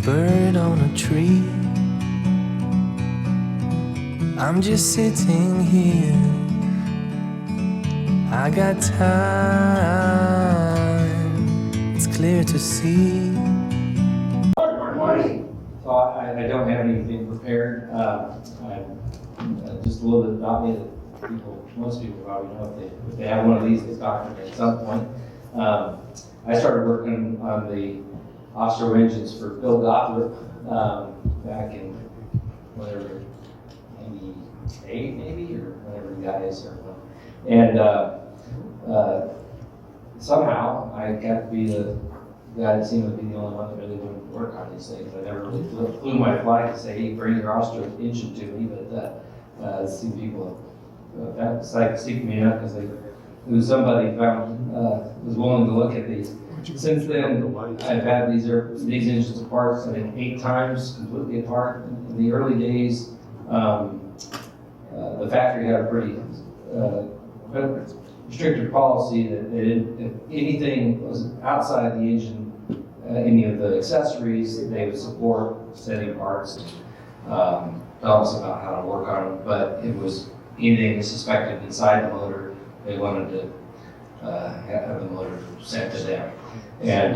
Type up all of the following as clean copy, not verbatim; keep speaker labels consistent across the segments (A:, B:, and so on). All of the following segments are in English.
A: bird on a tree. I'm just sitting here. I got time. It's clear to see.
B: So I don't have anything prepared. Just a little bit about me that most people probably know if they have one of these, they talk to me at some point. I started working on the offshore engines for Bill Gothrop back in whatever, 98 maybe, or whatever the guy is. And somehow I got to be the guy that seemed to be the only one that really wanted to work on these things. I never really flew my flag to say, hey, bring your offshore engine to me, but it seemed people decided to seek me out because there was somebody found was willing to look at these. Since then, I've had these engines apart, I think 8 times, completely apart. In the early days, the factory had a pretty restricted policy that they didn't, if anything was outside the engine, any of the accessories, they would support setting parts, tell us about how to work on them. But it was anything suspected inside the motor, they wanted to have the motor sent to them. And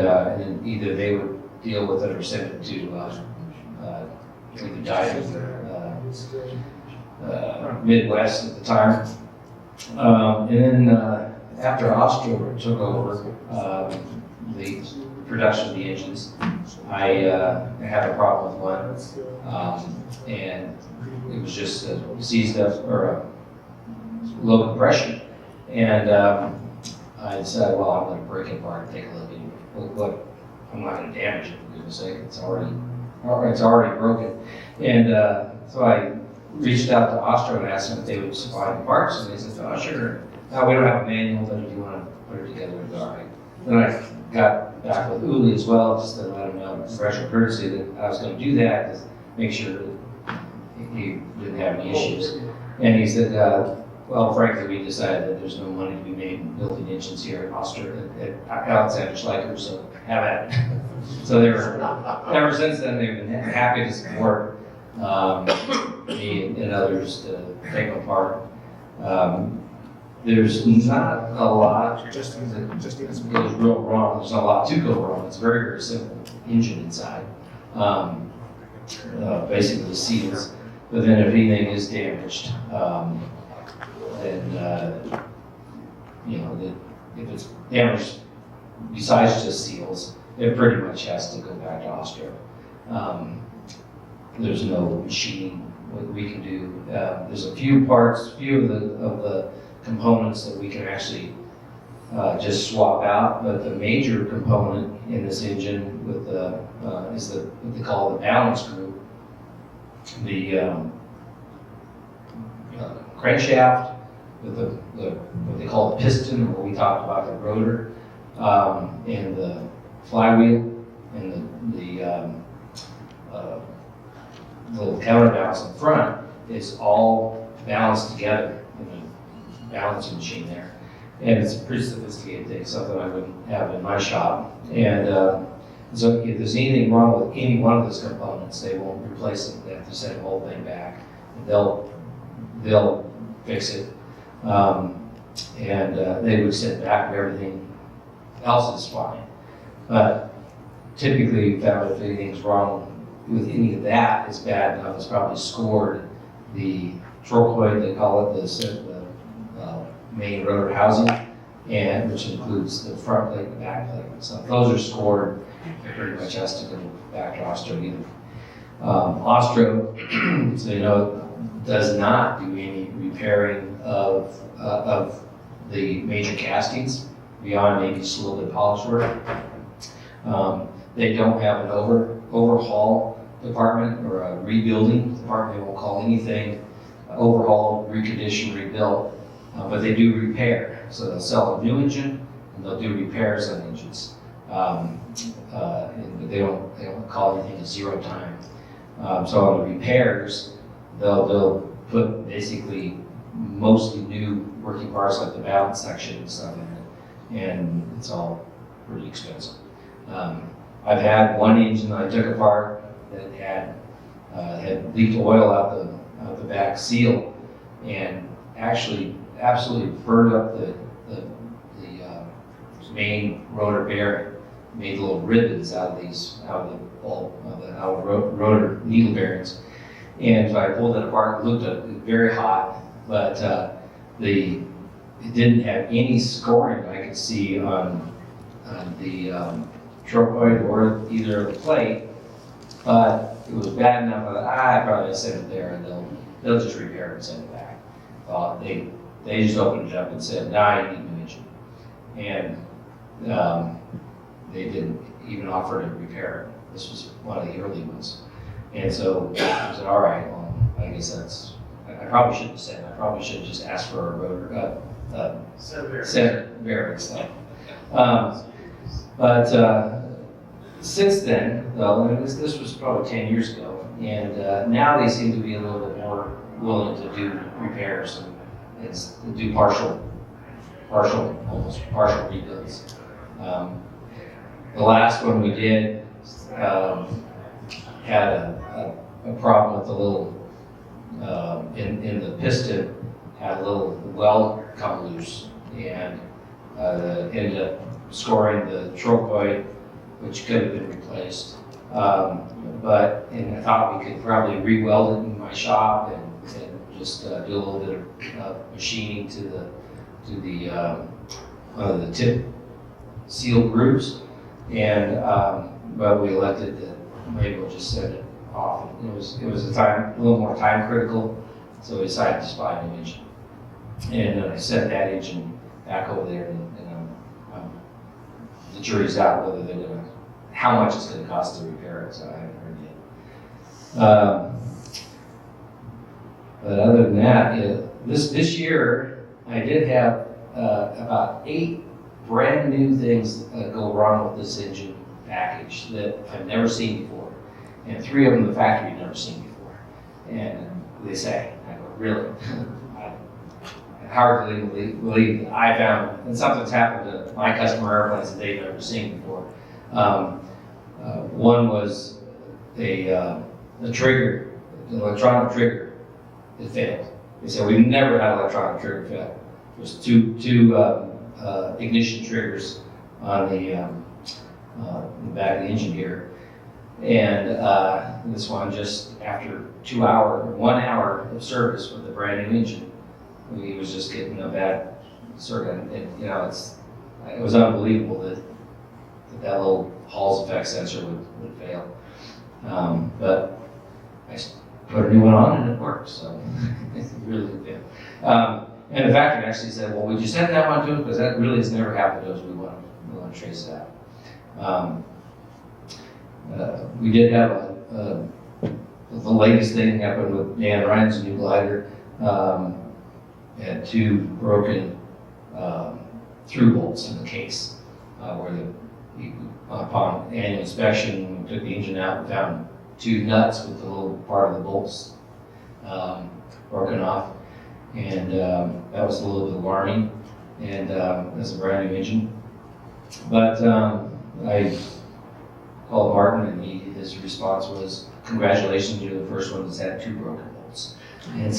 B: either they would deal with it or send it to either Diamond or Midwest at the time. And then after Austria took over the production of the engines, I had a problem with one, and it was just seized up or low compression. And I decided, well, I'm going to break it apart and take a look at what I'm not going to damage it. For goodness sake, it's already broken. And so I reached out to Austria and asked them if they would supply the parts, and they said, oh, sure. Now, we don't have a manual, but if you want to put it together, it's all right. Then I got back with Uli as well, just to let him know, special courtesy, that I was going to do that, to make sure that he didn't have any issues. And he said, well, frankly, we decided that there's no money to be made in building engines here in Austria, at Alexander Schleicher, so have at it. So ever since then, they've been happy to support me and others to take them apart. There's not a lot that goes real wrong. There's not a lot to go wrong. It's a very, very simple engine inside. Basically the seals. But then if anything is damaged, then if it's damaged besides just seals, it pretty much has to go back to Austria. There's no machining what we can do. There's a few parts, of the components that we can actually just swap out, but the major component in this engine with is what they call the balance group, the crankshaft with what they call the piston, or what we talked about the rotor, and the flywheel, and the little counterbalance in front is all balanced together in a balancing machine there. And it's a pretty sophisticated thing, something I wouldn't have in my shop. And so if there's anything wrong with any one of those components, they won't replace it. They have to send the whole thing back. They'll fix it. They would send back if everything else is fine. But typically, we found if anything's wrong with any of that, it's bad enough. It's probably scored the trochoid, they call it, the main rotor housing, and which includes the front plate and the back plate. So if those are scored, it pretty much has to go back to Austria either. Austria, so you know, does not do any repairing of the major castings beyond maybe just a little bit of polish work. They don't have an overhaul department or a rebuilding department. They won't call anything overhaul, recondition, rebuilt, but they do repair. So they'll sell a new engine and they'll do repairs on engines. And they don't call anything a zero time. So on the repairs, they'll put basically mostly new working parts like the balance section and stuff in it, and it's all pretty expensive. I've had one engine that I took apart that had leaked oil out the back seal, and actually absolutely burned up the main rotor bearing. Made little ribbons out of the rotor needle bearings. And so I pulled it apart. It looked very hot, but it didn't have any scoring I could see on the trochoid or either of the plate. But it was bad enough that I probably sent it there, and they'll just repair it and send it back. They just opened it up and said, "Nah, you need a new engine," and they didn't even offer to repair it. This was one of the early ones, and so I said, "All right, well, I guess I probably shouldn't have said. I probably should have just asked for a rotor center bearing stuff." But since then, though, and this was probably 10 years ago, and now they seem to be a little bit more willing to do repairs and do almost partial rebuilds. The last one we did had a problem with the little in the piston, had a little weld come loose, and ended up scoring the trochoid, which could have been replaced. But I thought we could probably re-weld it in my shop and just do a little bit of machining to the tip seal grooves. And but we elected that maybe we'll just send it off. It was a little more time critical, so we decided to just buy a new engine. And I sent that engine back over there, and the jury's out whether they're gonna, how much it's gonna cost to repair it. So I haven't heard yet. But other than that, this year I did have about 8 brand new things go wrong with this engine package that I've never seen before, and 3 of them the factory had never seen before. And they say, I go, really? I hardly believe that I found, and something's happened to my customer airplanes that they've never seen before. One was a trigger, an electronic trigger that failed. They said, we've never had an electronic trigger fail. There's two ignition triggers on the back of the engine here. And this one, just after 1 hour of service with a brand new engine, he was just getting a bad circuit. And it was unbelievable that little Hall's effect sensor would fail. But I put a new one on and it worked, so it really did. And the factory actually said, well, we just sent that one to us because that really has never happened to us. We want to trace it out. We did have the latest thing happened with Dan Ryan's new glider. Had 2 broken through bolts in the case, where upon annual inspection, we took the engine out and found 2 nuts with the little part of the bolts broken off. And that was a little bit alarming, and it's a brand new engine. But I called Martin, and his response was, congratulations, you're the first one that's had 2 broken bolts. And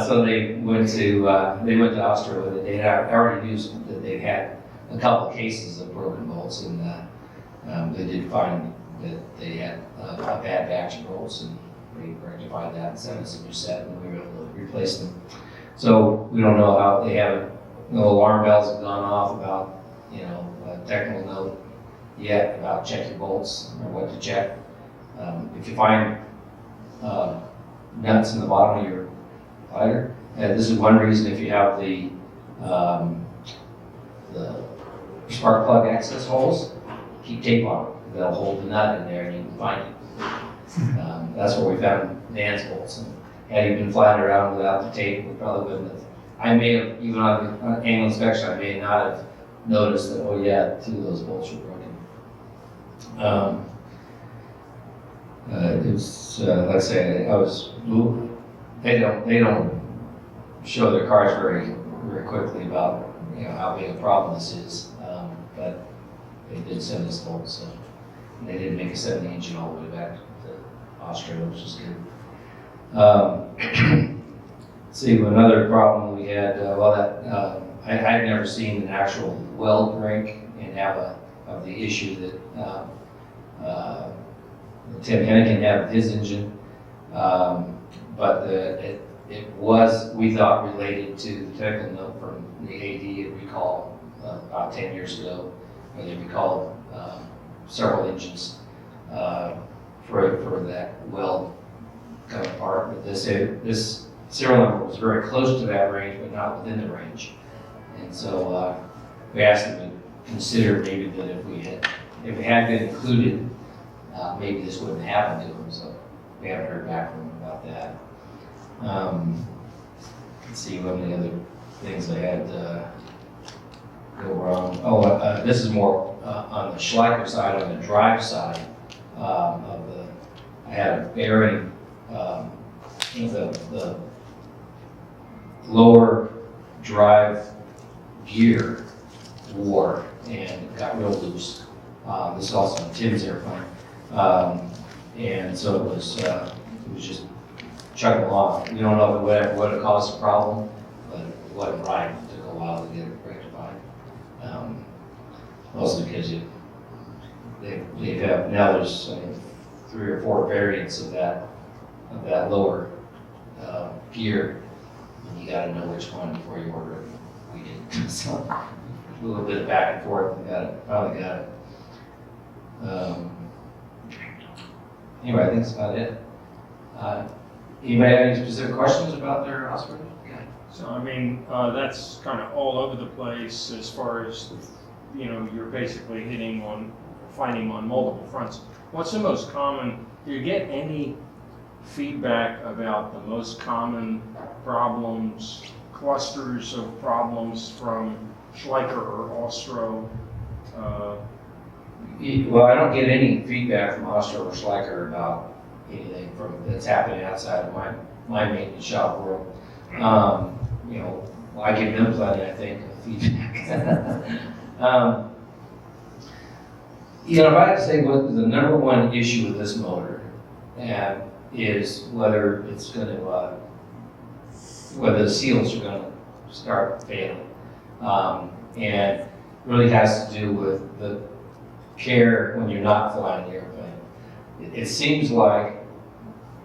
B: so they went to Austria with it. They had already knew that they had a couple of cases of broken bolts, and they did find that they had a bad batch of bolts, and they rectified that and sent us a new set, and we were able to replace them. So we don't know how they haven't. No alarm bells have gone off about a technical note yet about checking bolts or what to check. If you find nuts in the bottom of your glider, this is one reason. If you have the spark plug access holes, keep tape on them. They'll hold the nut in there and you can find it. That's where we found Dan's bolts. And had he been flying around without the tape, we probably wouldn't have. I may have, even on annual inspection, I may not have noticed that, oh yeah, 2 of those bolts were broken. It's like I say, they don't show their cars very, very quickly about how big a problem this is. But they did send us home, so and they didn't make us send the engine all the way back to Australia, which is good. Let's see, another problem we had, I had never seen an actual weld break and have of the issue that Tim Hennigan had with his engine, but it was, we thought, related to the technical note from the AD recall about 10 years ago, where they recalled several engines for that weld coming apart. But this serial number was very close to that range, but not within the range. And so we asked them to consider maybe that if it had been included, maybe this wouldn't happen to them. So we haven't heard back from them about that. Let's see what the other things I had go wrong. Oh, this is more on the Schleicher side, on the drive side I had a bearing, the lower drive gear wore and got real loose. This is also on Tim's airplane. And so it was just chugging along. We don't know if it would have caused a problem, but it wasn't right. It took a while to get it rectified. Also because they have, now there's 3 or 4 variants of that lower gear, and you got to know which one before you order it. We did. So a little bit of back and forth, and finally got it. Anyway, I think that's about it. Anybody have any specific questions about their hospital? Yeah.
C: So I mean, that's kind of all over the place as far as, you're basically finding on multiple fronts. What's the most common, do you get any feedback about the most common problems, clusters of problems from Schleicher or Austro?
B: Well, I don't get any feedback from Austro or Schleicher about anything that's happening outside of my maintenance shop world. I give them plenty, I think, of feedback. If I had to say what the number one issue with this motor is whether it's going to, whether the seals are going to start failing. And really has to do with the care when you're not flying the airplane. It seems like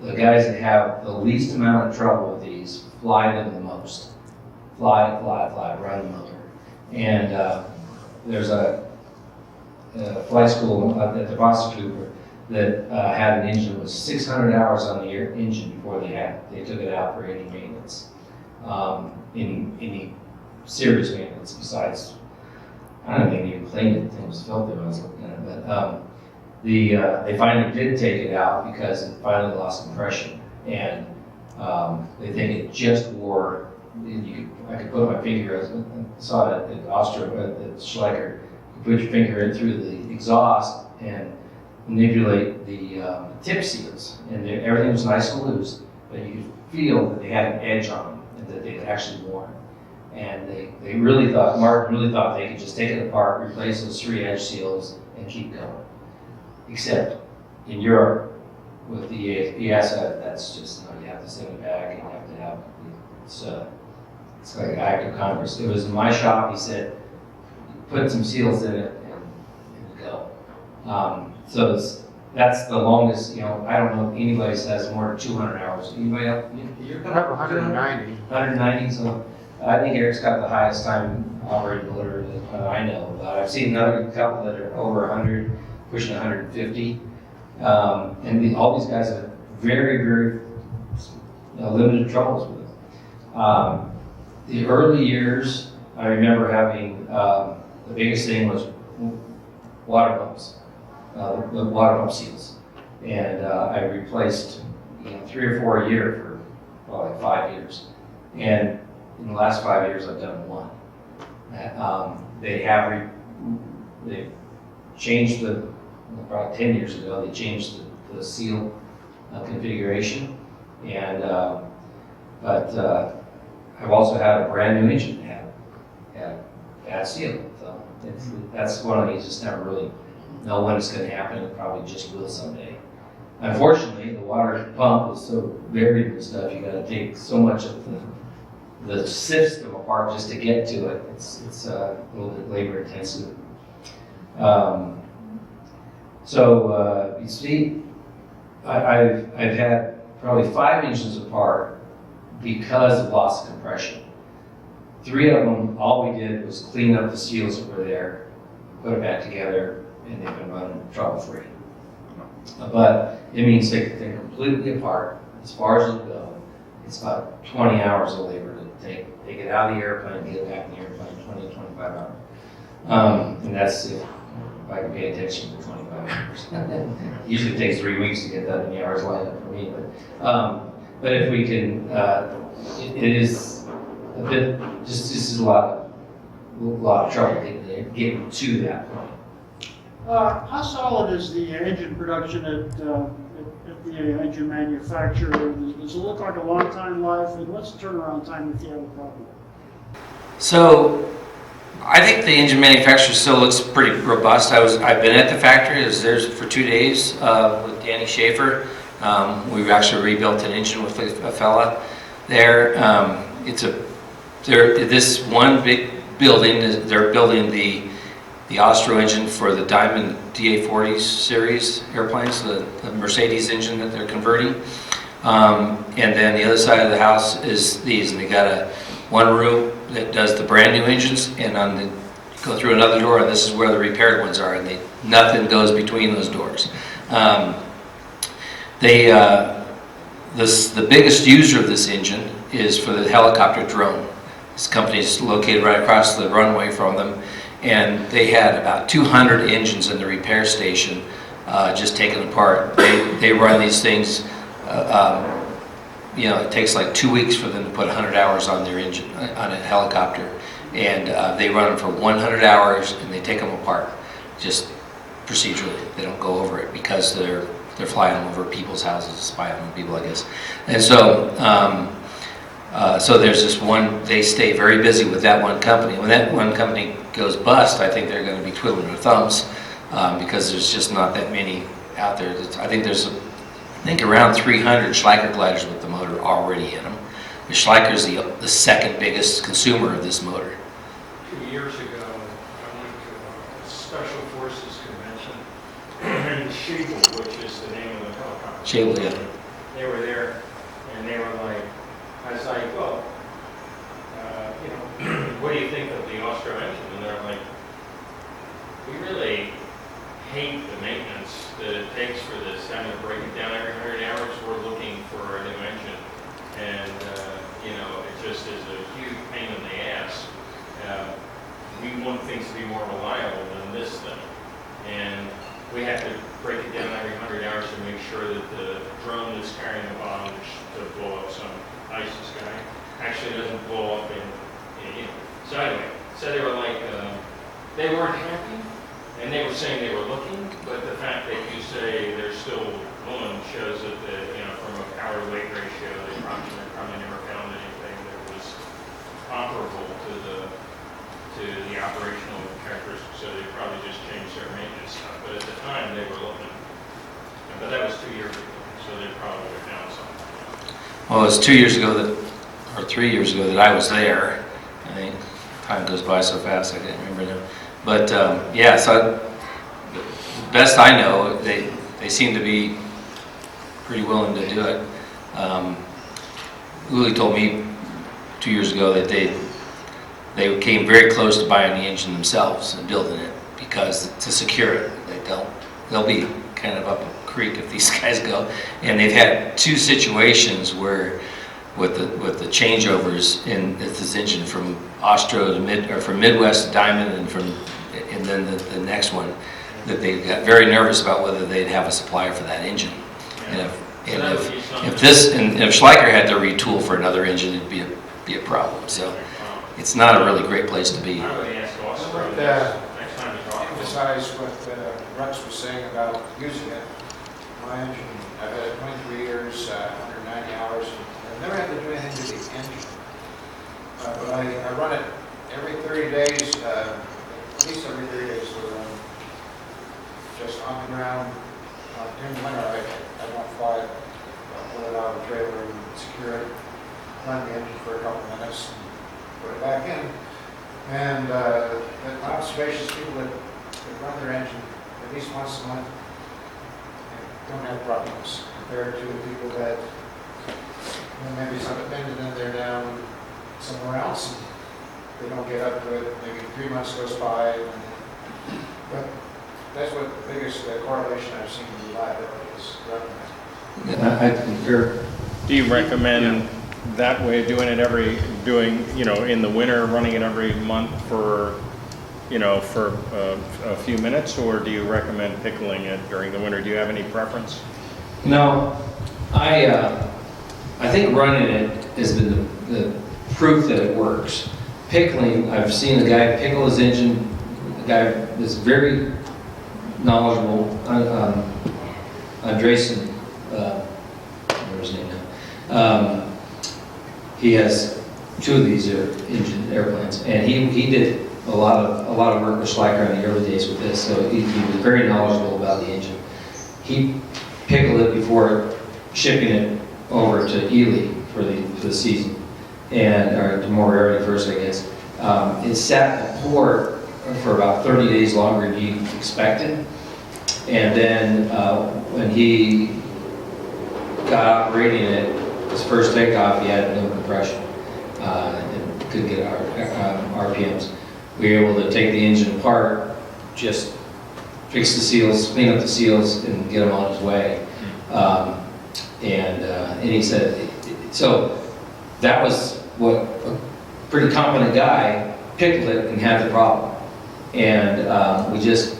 B: the guys that have the least amount of trouble with these fly them the most. Fly, run the motor. And there's a flight school at the Boston Cooper that had an engine with 600 hours on the engine before they took it out for any maintenance, any serious maintenance besides. I don't think they even cleaned it. It was filthy when I was looking at it. But they finally did take it out because it finally lost compression, and they think it just wore. I could put my finger. I saw it at Austria, at Schleicher. You put your finger in through the exhaust and manipulate the tip seals, and everything was nice and loose, but you could feel that they had an edge on them and that they had actually worn. And they really thought, Martin really thought they could just take it apart, replace those 3 edge seals, and keep going. Except in Europe, with the EASA, that's just, you have to send it back, and you have to have, it's like an act of Congress. It was in my shop, he said, put some seals in it and go. So that's the longest, I don't know if anybody has more than 200 hours. Anybody else?
D: I have 190.
B: 190, so I think Eric's got the highest time operated motor that I know about. I've seen another couple that are over 100, pushing 150. And all these guys have very, very limited troubles with it. The early years, I remember having, the biggest thing was water pumps, the water pump seals. And I replaced 3 or 4 a year for probably 5 years. And in the last 5 years, I've done 1. They changed about 10 years ago, they changed the seal configuration. And, but I've also had a brand new engine that had a bad seal. So That's one of these, just never really know when it's going to happen. It probably just will someday. Unfortunately, the water pump is so varied and stuff. You got to take so much of the system apart just to get to it. It's a little bit labor intensive. You see, I've had probably 5 engines apart because of loss of compression. 3 of them, all we did was clean up the seals that were there, put them back together, and they've been running trouble-free. But it means they're completely apart as far as it'll go. It's about 20 hours of labor to take it out of the airplane, get it back in the airplane, 20 to 25 hours. And that's if I can pay attention to 25 hours. Usually it takes 3 weeks to get that many hours lined up for me. But if we can, it is a bit, just is a lot of trouble getting to that point.
E: How solid is the engine production at the engine manufacturer? Does it look like a long time life? And what's the turnaround time if you have a problem?
B: So, I think the engine manufacturer still looks pretty robust. I've been at the factory. I was there for 2 days with Danny Schaefer. We've actually rebuilt an engine with a fella there. This one big building. They're building the Austro engine for the Diamond DA40 series airplanes, the Mercedes engine that they're converting. And then the other side of the house is these, and they got one room that does the brand new engines, and go through another door, and this is where the repaired ones are, and nothing goes between those doors. The biggest user of this engine is for the helicopter drone. This company is located right across the runway from them, and they had about 200 engines in the repair station just taken apart. They run these things, it takes like 2 weeks for them to put 100 hours on their engine, on a helicopter. And they run them for 100 hours and they take them apart, just procedurally. They don't go over it because they're flying them over people's houses, spying on people, I guess. And so there's this one, they stay very busy with that one company. When that one company goes bust, I think they're going to be twiddling their thumbs because there's just not that many out there. I think there's around 300 Schleicher gliders with the motor already in them. The Schleicher is the second biggest consumer of this motor.
C: 2 years ago, I went to a Special Forces convention in Schiebel, which is the name of the helicopter.
B: Schiebel, yeah.
C: They were there, and they were like, I was like, well, what do you think of the Austro engine? And they're like, we really hate the maintenance that it takes for this, having to break it down every 100 hours. We're looking for a new engine. And, it just is a huge pain in the ass. We want things to be more reliable than this thing. And we have to break it down every 100 hours to make sure that the drone that's carrying the bombs to blow up some ISIS guy actually doesn't blow up in. So anyway, they were like, they weren't happy, and they were saying they were looking, but the fact that you say they're still willing shows that from a power to weight ratio, they probably never found anything that was comparable to the operational characteristics. So they probably just changed their maintenance stuff. But at the time, they were looking. But that was 2 years ago, so they probably were down something.
B: Well, it was 2 years ago or 3 years ago that I was there. I think time goes by so fast I can't remember now. But so best I know, they seem to be pretty willing to do it. Uli told me 2 years ago that they came very close to buying the engine themselves and building it because to secure it, they'll be kind of up a creek if these guys go. And they've had 2 situations where with the changeovers in this engine from Austro to from Midwest to Diamond and then the next one, that they got very nervous about whether they'd have a supplier for that engine. And if Schleicher had to retool for another engine, it'd be a problem. So it's not a really great place to be.
D: I would emphasize what Rex was saying about using it. My engine, I've had it 23 years, 190 hours. I've never had to do anything to the engine. But I run it every 30 days. at least every 3 days we're just on the ground. In the winter, I don't fly it, pull it out of the trailer and secure it, run the engine for a couple minutes, and put it back in. And my observations, people that run their engine at least once a month don't have problems compared to the people that maybe something bended in there down somewhere else. They don't get up to it. Maybe 3 months goes by. But that's what the biggest correlation I've seen in reliability is running.
B: I concur.
C: Do you recommend that way of doing it in the winter, running it every month for a few minutes, or do you recommend pickling it during the winter? Do you have any preference?
B: No, I think running it has been the proof that it works. Pickling, I've seen a guy pickle his engine, a guy that's very knowledgeable, Andresen, what's his name now? He has 2 of these airplanes, and he did a lot of work with Schleicher in the early days with this, so he was very knowledgeable about the engine. He pickled it before shipping it over to Ely for the season, or to Moriarty first, I guess. It sat in port for about 30 days longer than he expected, and then when he got operating it, his first takeoff, he had no compression and couldn't get RPMs. We were able to take the engine apart, just fix the seals, clean up the seals, and get him on his way. And he said, so that was what a pretty competent guy pickled it and had the problem. And we just,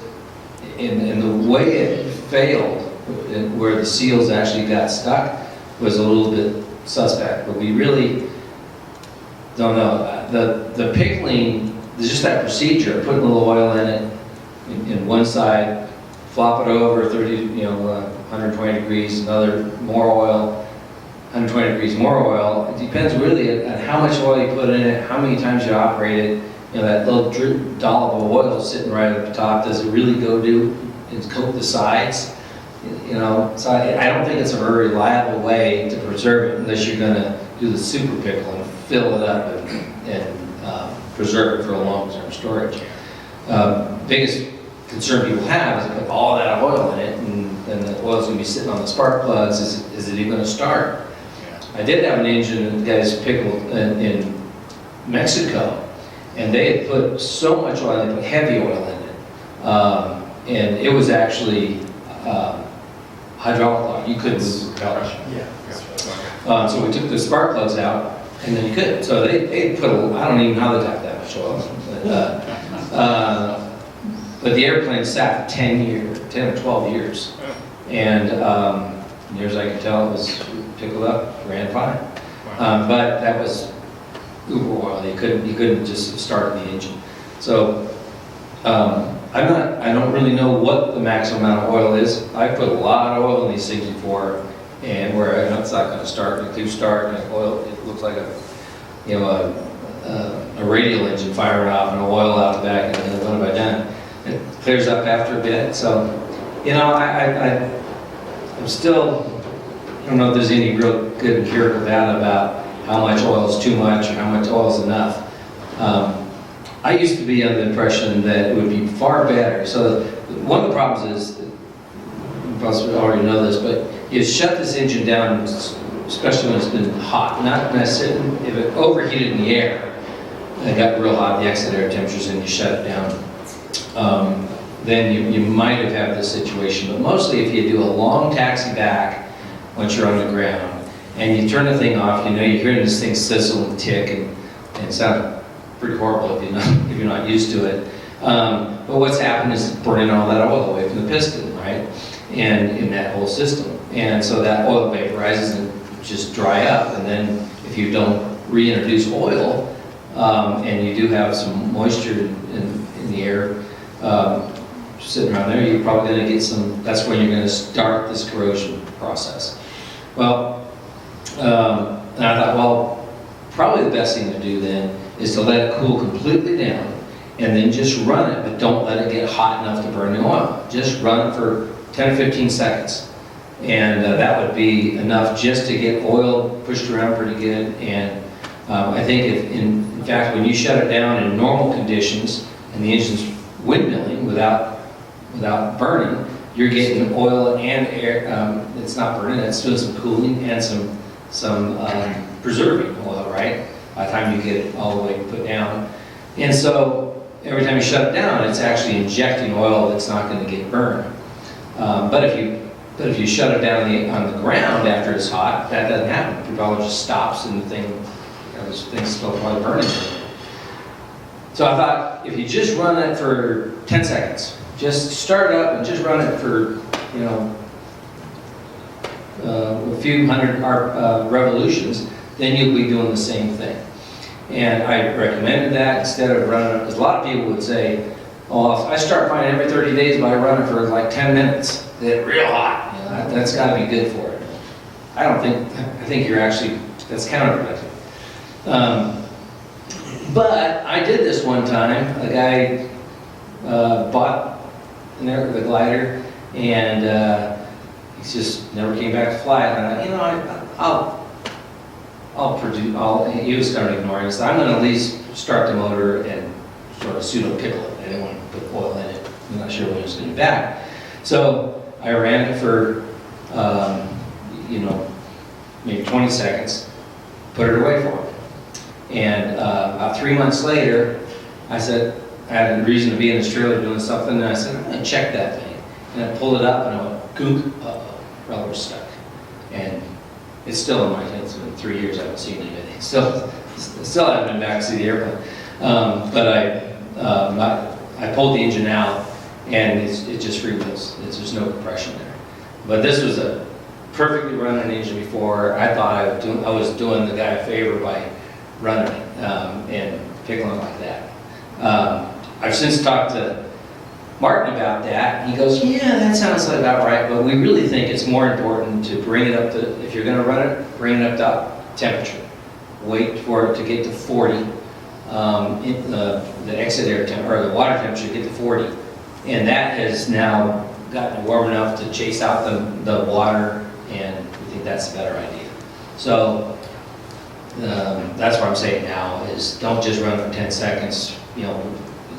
B: in the way it failed, where the seals actually got stuck, was a little bit suspect. But we really don't know. The pickling, there's just that procedure, putting a little oil in it, in one side, flop it over 120 degrees, another, more oil, 120 degrees, more oil. It depends really on how much oil you put in it, how many times you operate it. That little dollop of oil sitting right at the top, does it really go do and coat the sides? So I don't think it's a very reliable way to preserve it unless you're going to do the super pickle and fill it up and preserve it for a long-term storage. Biggest concern people have is put all that oil in it, and the oil's going to be sitting on the spark plugs. Is it even going to start? I did have an engine that guys pickled in Mexico, and they had put so much oil, they put heavy oil in it, and it was actually hydraulic lock. You couldn't move the propeller. So we took the spark plugs out, and then you could. So they put I don't even know how they got that much oil. But the airplane sat for 10 or 12 years. And near as I can tell, it was pickled up, ran fine. But that was uber oil. You couldn't just start the engine. So I don't really know what the maximum amount of oil is. I put a lot of oil in these things before, and where I know it's not going to start, it do start, and oil, it looks like a radial engine firing off and oil out the back, and then what have I done? It clears up after a bit. So, I'm still, I don't know if there's any real good empirical data about how much oil is too much or how much oil is enough. I used to be under the impression that it would be far better. So one of the problems is, you possibly already know this, but you shut this engine down, especially when it's been hot. Not necessarily, if it overheated in the air, and it got real hot, the exit air temperatures, and you shut it down, then you might have had this situation. But mostly if you do a long taxi back once you're on the ground, and you turn the thing off, you're hearing this thing sizzle and tick, and it sounds pretty horrible if you're not used to it. But what's happened is burning all that oil away from the piston, right? And in that whole system. And so that oil vaporizes and just dry up. And then if you don't reintroduce oil, and you do have some moisture in the air sitting around there, you're probably going to get some, that's when you're going to start this corrosion process. Well, and I thought, well, probably the best thing to do then is to let it cool completely down and then just run it, but don't let it get hot enough to burn the oil. Just run it for 10 or 15 seconds. And that would be enough just to get oil pushed around pretty good. And I think in fact, when you shut it down in normal conditions and the engine's windmilling without burning, you're getting oil and air. It's not burning, it's doing some cooling and some preserving oil, right? By the time you get it all the way put down. And so every time you shut it down, it's actually injecting oil that's not going to get burned. But if you shut it down on the ground after it's hot, that doesn't happen. The propeller just stops and the thing's still probably burning. So I thought, if you just run it for 10 seconds, just start up and just run it for, a few hundred revolutions, then you'll be doing the same thing. And I recommended that instead of running it, because a lot of people would say, oh, if I start flying every 30 days, but I run it for like 10 minutes, get real hot. That's got to be good for it. I think you're actually, that's counterproductive. But I did this one time. A guy bought the glider, and he just never came back to fly it. And he was starting to ignore it. So I'm going to at least start the motor and sort of pseudo pickle it. I didn't want to put oil in it. I'm not sure when it was going to be back. So I ran it for, maybe 20 seconds, put it away for him. And about 3 months later, I said, I had a reason to be in Australia doing something, and I said, I'm going to check that thing. And I pulled it up, and I went, gook, rubber's stuck. And it's still in my head. It's been 3 years, I haven't seen anything. Still haven't been back to see the airplane. But I pulled the engine out, and it just freewheels. There's no compression there. But this was a perfectly running engine before. I thought I was doing the guy a favor by running it and pickling it like that. I've since talked to Martin about that. He goes, yeah, that sounds about right, but we really think it's more important to bring it up to, if you're going to run it, bring it up to temperature. Wait for it to get to 40. The exit air temperature, or the water temperature, get to 40. And that has now gotten warm enough to chase out the water, and we think that's a better idea. So that's what I'm saying now is don't just run for 10 seconds,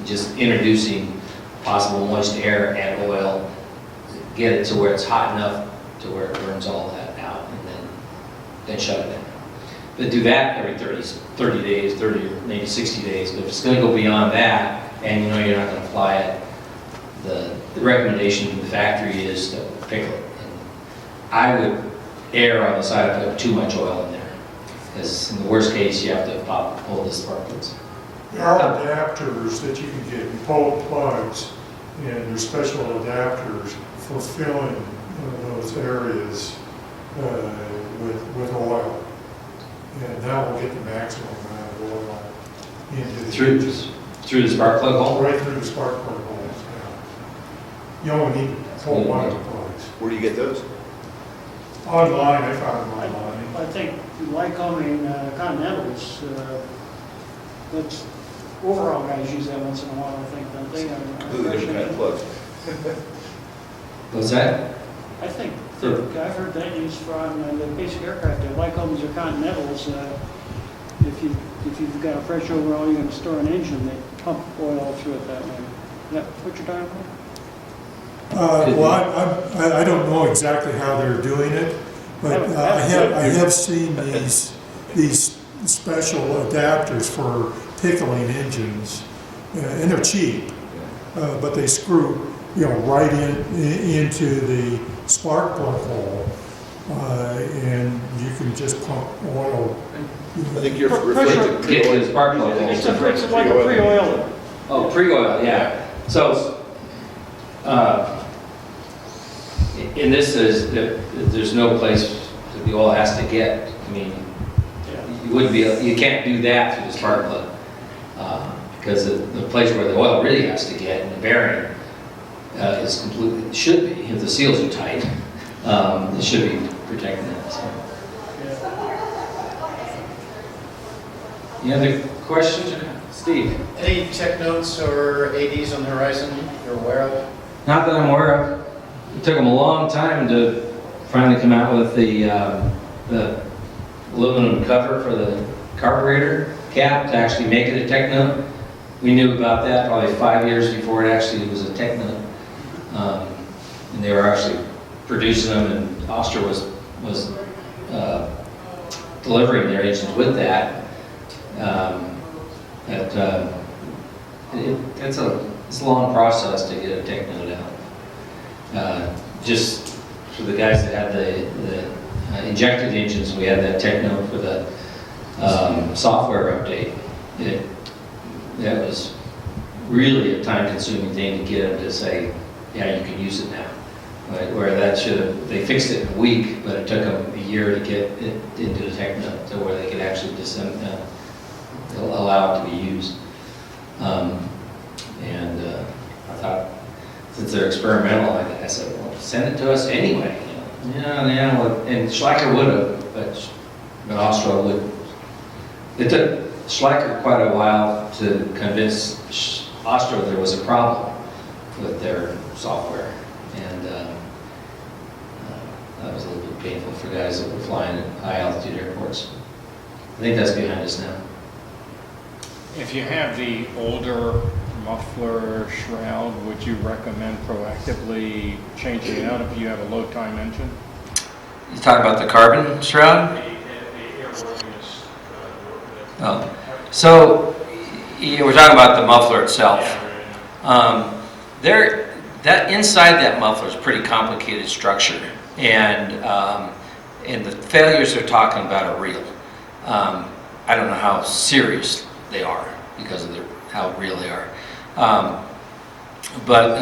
B: just introducing possible moist air and oil, get it to where it's hot enough to where it burns all that out, and then shut it down. But do that every 30 days, 30 or maybe 60 days. But if it's going to go beyond that, and you're not going to fly it, the recommendation from the factory is to pickle it. And I would err on the side of putting too much oil in there, because in the worst case, you have to pull the spark plugs.
F: There are adapters that you can get, you pull plugs, and there's special adapters for filling those areas with oil. And that will get the maximum amount of oil into the
B: Through the spark plug hole?
F: Right through the spark plug hole, yeah. You only need to pull one of the plugs.
G: Where do you get those?
F: Online, I found them online.
E: I think Lycoming Continentals, that's overall guys use that once in a while, I think, don't they?
G: Completely different kind of plugs.
B: What's that?
E: I think I've heard that used from the basic aircraft. Lycomings or Continentals, if you've got a fresh overall, you're going to store an engine, they pump oil through it that way. Is that what you're talking about?
F: Well, I don't know exactly how they're doing it, but I have seen these special adapters for pickling engines, and they're cheap, but they screw right into the spark plug hole, and you can just pump oil.
G: I think you're referring to
B: Get to the spark plug hole.
E: It's like a pre-oiler.
B: Oh, pre-oil, yeah. So, and this is, there's no place that the oil has to get. I mean, you can't do that through the spark plug, because the place where the oil really has to get, and the bearing, is completely, should be, if the seals are tight, it should be protecting that. So. Any other questions or comments? Steve?
H: Any tech notes or ADs on the horizon you're aware of?
B: Not that I'm aware of. It took them a long time to finally come out with the aluminum cover for the carburetor cap to actually make it a tech note. We knew about that probably 5 years before it actually was a tech note. And they were actually producing them, and Austria was delivering their engines with that. It's a long process to get a tech note out. Just for the guys that had the injected engines, we had that tech note for the software update. That was really a time-consuming thing to get them to say, yeah, you can use it now. Right? Where that they fixed it in a week, but it took them a year to get it into the tech note to where they could actually allow it to be used. I thought, since they're experimental, I said, well, send it to us anyway. Yeah, well, and Schleicher would have, but Austria would. It took Schleicher quite a while to convince Austria there was a problem with their software, and that was a little bit painful for guys that were flying at high altitude airports. I think that's behind us now.
C: If you have the older muffler shroud, would you recommend proactively changing it out if you have a low time engine?
B: You talking about the carbon shroud?
C: The airworthiness.
B: Oh, so we're talking about the muffler itself. That inside that muffler is a pretty complicated structure, and the failures they're talking about are real. I don't know how serious they are because of how real they are. But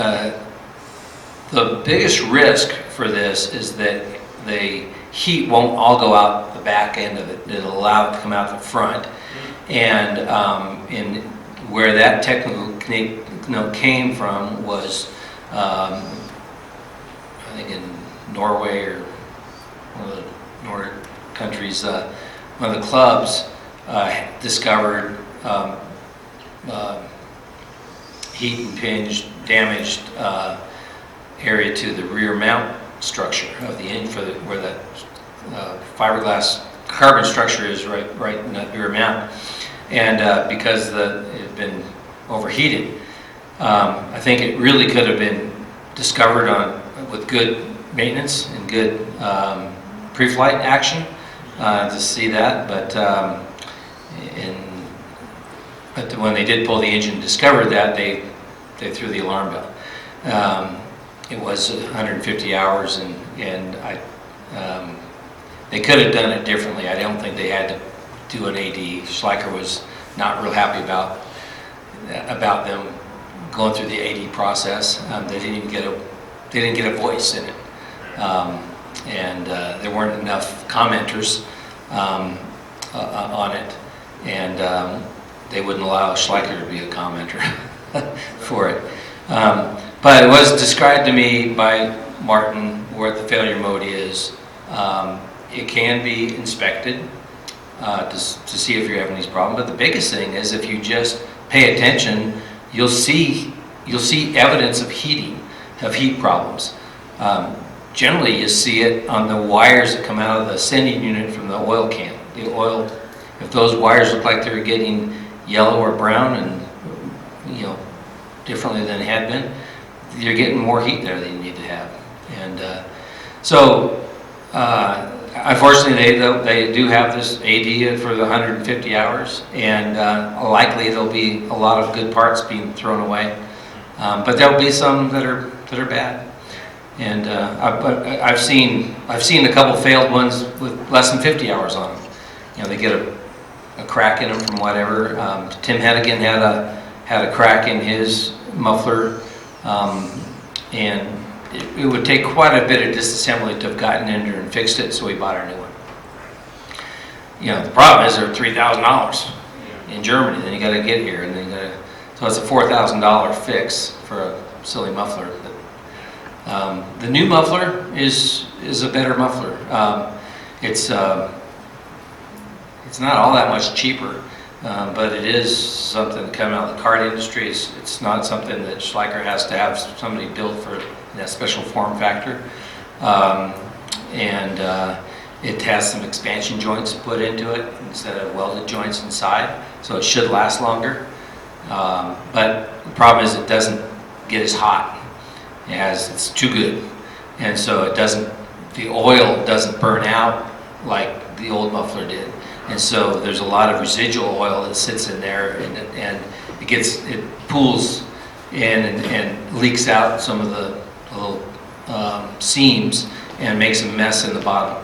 B: the biggest risk for this is that the heat won't all go out the back end of it. It'll allow it to come out the front. And in where that technical note came from was, I think in Norway or one of the Nordic countries, one of the clubs discovered heat impinged, damaged area to the rear mount structure of the engine, where that fiberglass carbon structure is, right in that rear mount, and because it had been overheated, I think it really could have been discovered with good maintenance and good pre-flight action to see that, but when they did pull the engine and discovered that, they threw the alarm bell. It was 150 hours, and they could have done it differently. I don't think they had to do an AD. Schleicher was not real happy about them going through the AD process. They didn't get a voice in it, and there weren't enough commenters on it, and they wouldn't allow Schleicher to be a commenter for it. But it was described to me by Martin where the failure mode is. It can be inspected to see if you're having these problems. But the biggest thing is if you just pay attention, you'll see evidence of heat problems. Generally, you see it on the wires that come out of the sending unit from the oil can. The oil, if those wires look like they're getting yellow or brown and differently than it had been, you're getting more heat there than you need to have. And so unfortunately they do have this AD for the 150 hours, and likely there'll be a lot of good parts being thrown away, but there'll be some that are bad. And but I've seen a couple failed ones with less than 50 hours on them. They get a crack in them from whatever. Tim Hennigan had a crack in his muffler, and it would take quite a bit of disassembly to have gotten in there and fixed it, so we bought a new one. The problem is they're $3,000 in Germany, then you got to get here, and then so it's a $4,000 fix for a silly muffler. The new muffler is a better muffler. It's not all that much cheaper.
I: but it is something coming out of the kart industry. It's not something that Schleicher has to have somebody built for that special form factor. It has some expansion joints put into it instead of welded joints inside, so it should last longer. But the problem is it doesn't get as hot. It's too good, and so the oil doesn't burn out like the old muffler did. And so there's a lot of residual oil that sits in there, and it pools in and leaks out some of the little seams and makes a mess in the bottom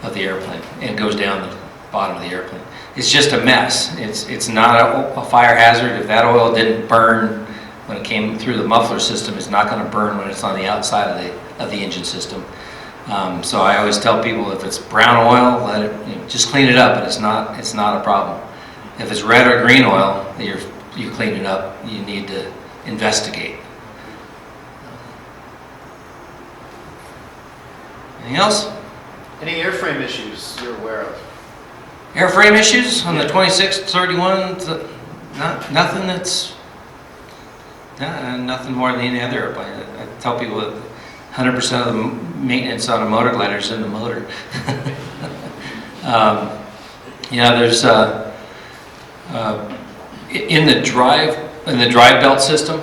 I: of the airplane and goes down the bottom of the airplane. It's just a mess. It's not a fire hazard. If that oil didn't burn when it came through the muffler system, it's not going to burn when it's on the outside of the engine system. So I always tell people, if it's brown oil, just clean it up, but it's not a problem. If it's red or green oil, you clean it up. You need to investigate. Anything else?
H: Any airframe issues you're aware of?
I: Airframe issues on the 26, 31, nothing that's nothing more than any other airplane. I tell people that 100% of the maintenance on a motor glider is in the motor. There's in the drive belt system.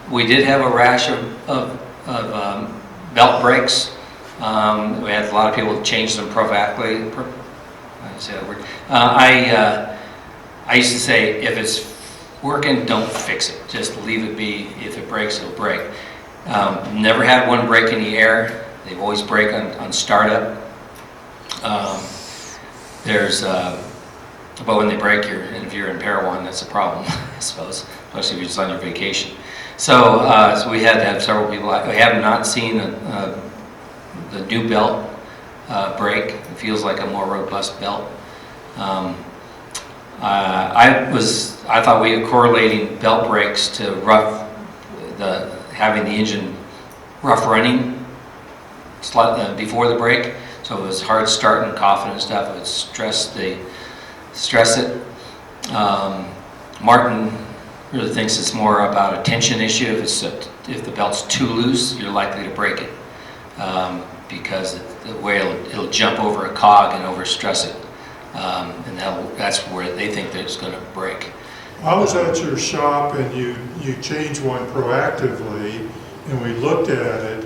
I: We did have a rash of belt brakes. We had a lot of people change them proactively. I say that word. I used to say, if it's working, don't fix it. Just leave it be. If it breaks, it'll break. Never had one break in the air. They always break on startup. But when they break, and if you're in pair one, that's a problem, I suppose, especially if you're just on your vacation. So we had to have several people. We have not seen the new belt break. It feels like a more robust belt. I thought we were correlating belt brakes to having the engine rough running before the break, so it was hard starting, coughing and stuff. It would stress it. Martin really thinks it's more about a tension issue. If the belt's too loose, you're likely to break it because the way it'll jump over a cog and overstress it, and that's where they think that it's going to break.
F: I was at your shop and you changed one proactively, and we looked at it,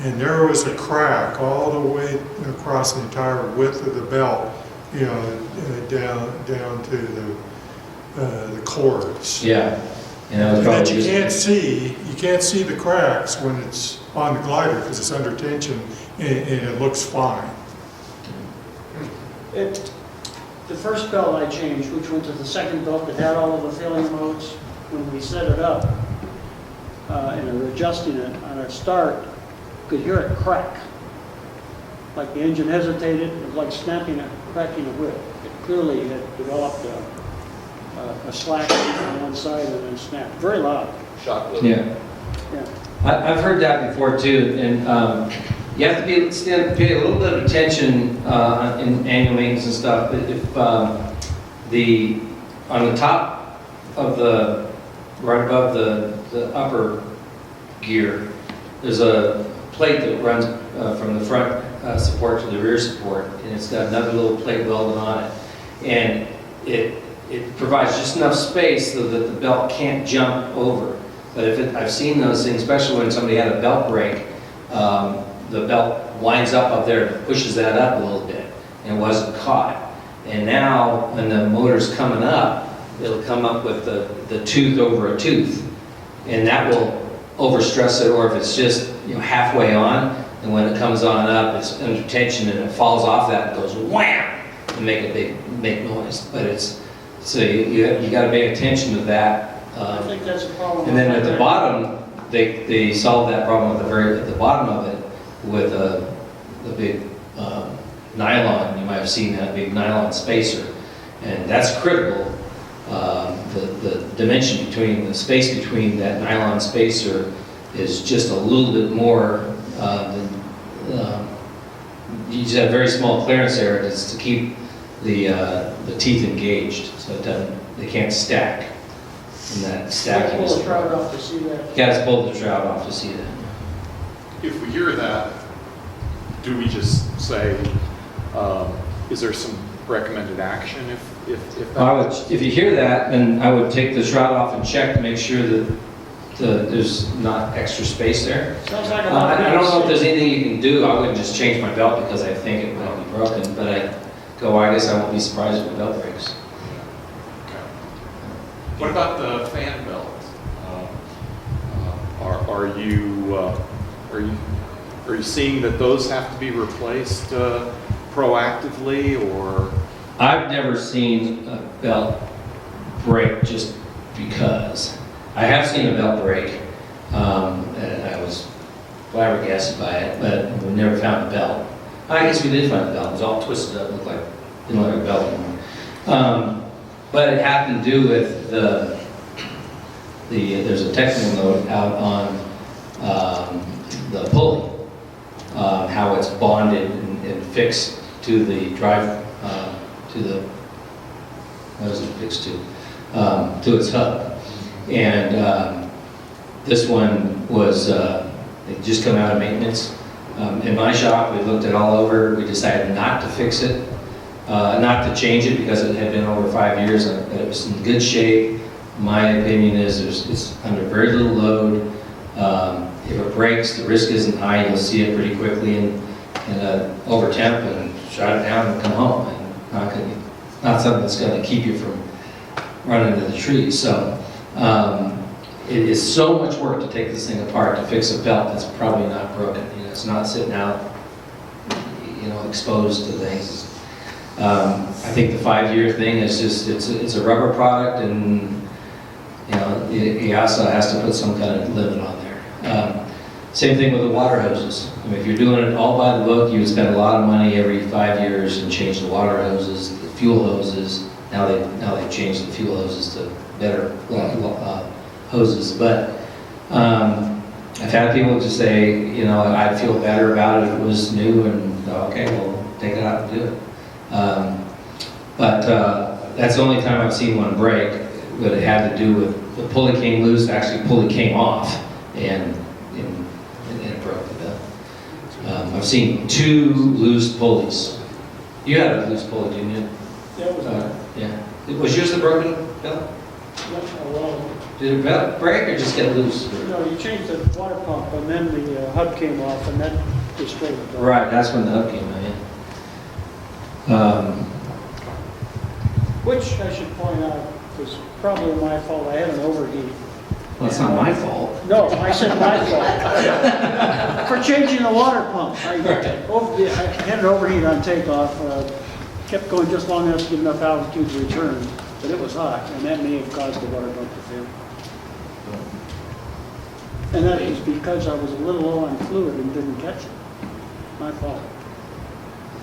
F: and there was a crack all the way across the entire width of the belt, down to the cords.
I: Yeah.
F: But you can't see the cracks when it's on the glider because it's under tension, and it looks fine.
E: The first belt I changed, which went to the second belt that had all of the failure modes, when we set it up and were adjusting it on our start, you could hear it crack. Like the engine hesitated, it was like cracking a whip. It clearly had developed a slack on one side and then snapped. Very loud.
G: Shock load.
I: Yeah. I've heard that before too, and you have to pay a little bit of attention in annual maintenance and stuff. If on the top of right above the upper gear, there's a plate that runs from the front support to the rear support, and it's got another little plate welded on it, and it provides just enough space so that the belt can't jump over. But I've seen those things, especially when somebody had a belt break, the belt winds up there and pushes that up a little bit, and it wasn't caught. And now, when the motor's coming up, it'll come up with the tooth over a tooth, and that will overstress it. Or if it's just halfway on, and when it comes on up, it's under tension and it falls off that and goes wham and make noise. But so you got to pay attention to that.
E: I think that's a problem.
I: And then at the bottom, they solved that problem at the bottom of it with a big nylon. You might have seen that big nylon spacer, and that's critical. The dimension between the space between that nylon spacer is just a little bit more than you just have very small clearance area to keep
B: the teeth engaged, so it doesn't, they can't stack. And that stacking
E: Pull
B: is.
E: the shroud off to see that.
B: Guys pulled the shroud off to see that.
J: If we hear that, do we just say, is there some recommended action if that?
B: If you hear that, then I would take the shroud off and check to make sure that there's not extra space there.
E: Sounds like a lot of
B: I don't know if
E: things.
B: there's anything you can do. I wouldn't just change my belt because I think it might be broken, but I guess I won't be surprised if the belt breaks.
J: Okay. What about the fan belt? Are you seeing that those have to be replaced proactively, or?
B: I've never seen a belt break just because. I have seen a belt break, and I was flabbergasted by it, but we never found the belt. I guess we did find the belt. It was all twisted up, didn't look like a belt anymore. But it had to do with there's a technical note out on the pulley, how it's bonded and fixed to the drive, what is it fixed to its hub. And this one was, it just come out of maintenance. In my shop, we looked it all over. We decided not to fix it, not to change it because it had been over 5 years, but it was in good shape. My opinion is it's under very little load. If it breaks, the risk isn't high. You'll see it pretty quickly and over temp and shut it down and come home. And not something that's going to keep you from running into the trees. So it is so much work to take this thing apart to fix a belt that's probably not broken. It's not sitting out, exposed to things. I think the 5-year thing is just it's a rubber product, and EASA has to put some kind of limit on there. Same thing with the water hoses. I mean, if you're doing it all by the book, you would spend a lot of money every 5 years and change the water hoses, the fuel hoses. Now they've changed the fuel hoses to better hoses. But I've had people just say, I'd feel better about it if it was new, and okay, well, take it out and do it. But that's the only time I've seen one break, but it had to do with the pulley came loose, actually pulley came off, and it broke the belt. I've seen 2 loose pulleys. You had a loose pulley, didn't you?
E: That was
B: Yeah. Was yours the broken belt?
E: well,
B: Did the belt break or just get loose?
E: you changed the water pump, and then the hub came off, and that destroyed the belt.
B: Right, that's when the hub came out,
E: Which I should point out was probably my fault. I had an overheat.
B: Well, it's not my fault.
E: No, I said my fault. For changing the water pump. I had an overheat on takeoff. Kept going just long enough to get enough altitude to return, but it was hot, and that may have caused the water pump to fail. And that was because I was a little low on fluid and didn't catch it. My fault.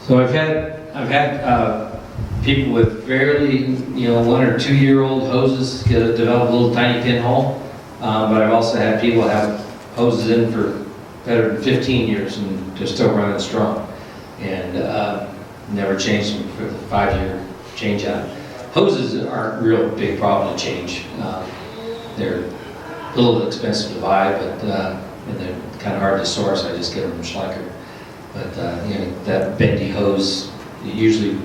B: So I've had people with barely, 1 or 2 year old hoses develop a little tiny pinhole, but I've also had people have hoses in for better than 15 years and they're still running strong, and never changed them for the 5-year change out. Hoses aren't a real big problem to change. They're a little expensive to buy, but and they're kind of hard to source. I just get them from Schleicher. But that bendy hose, it usually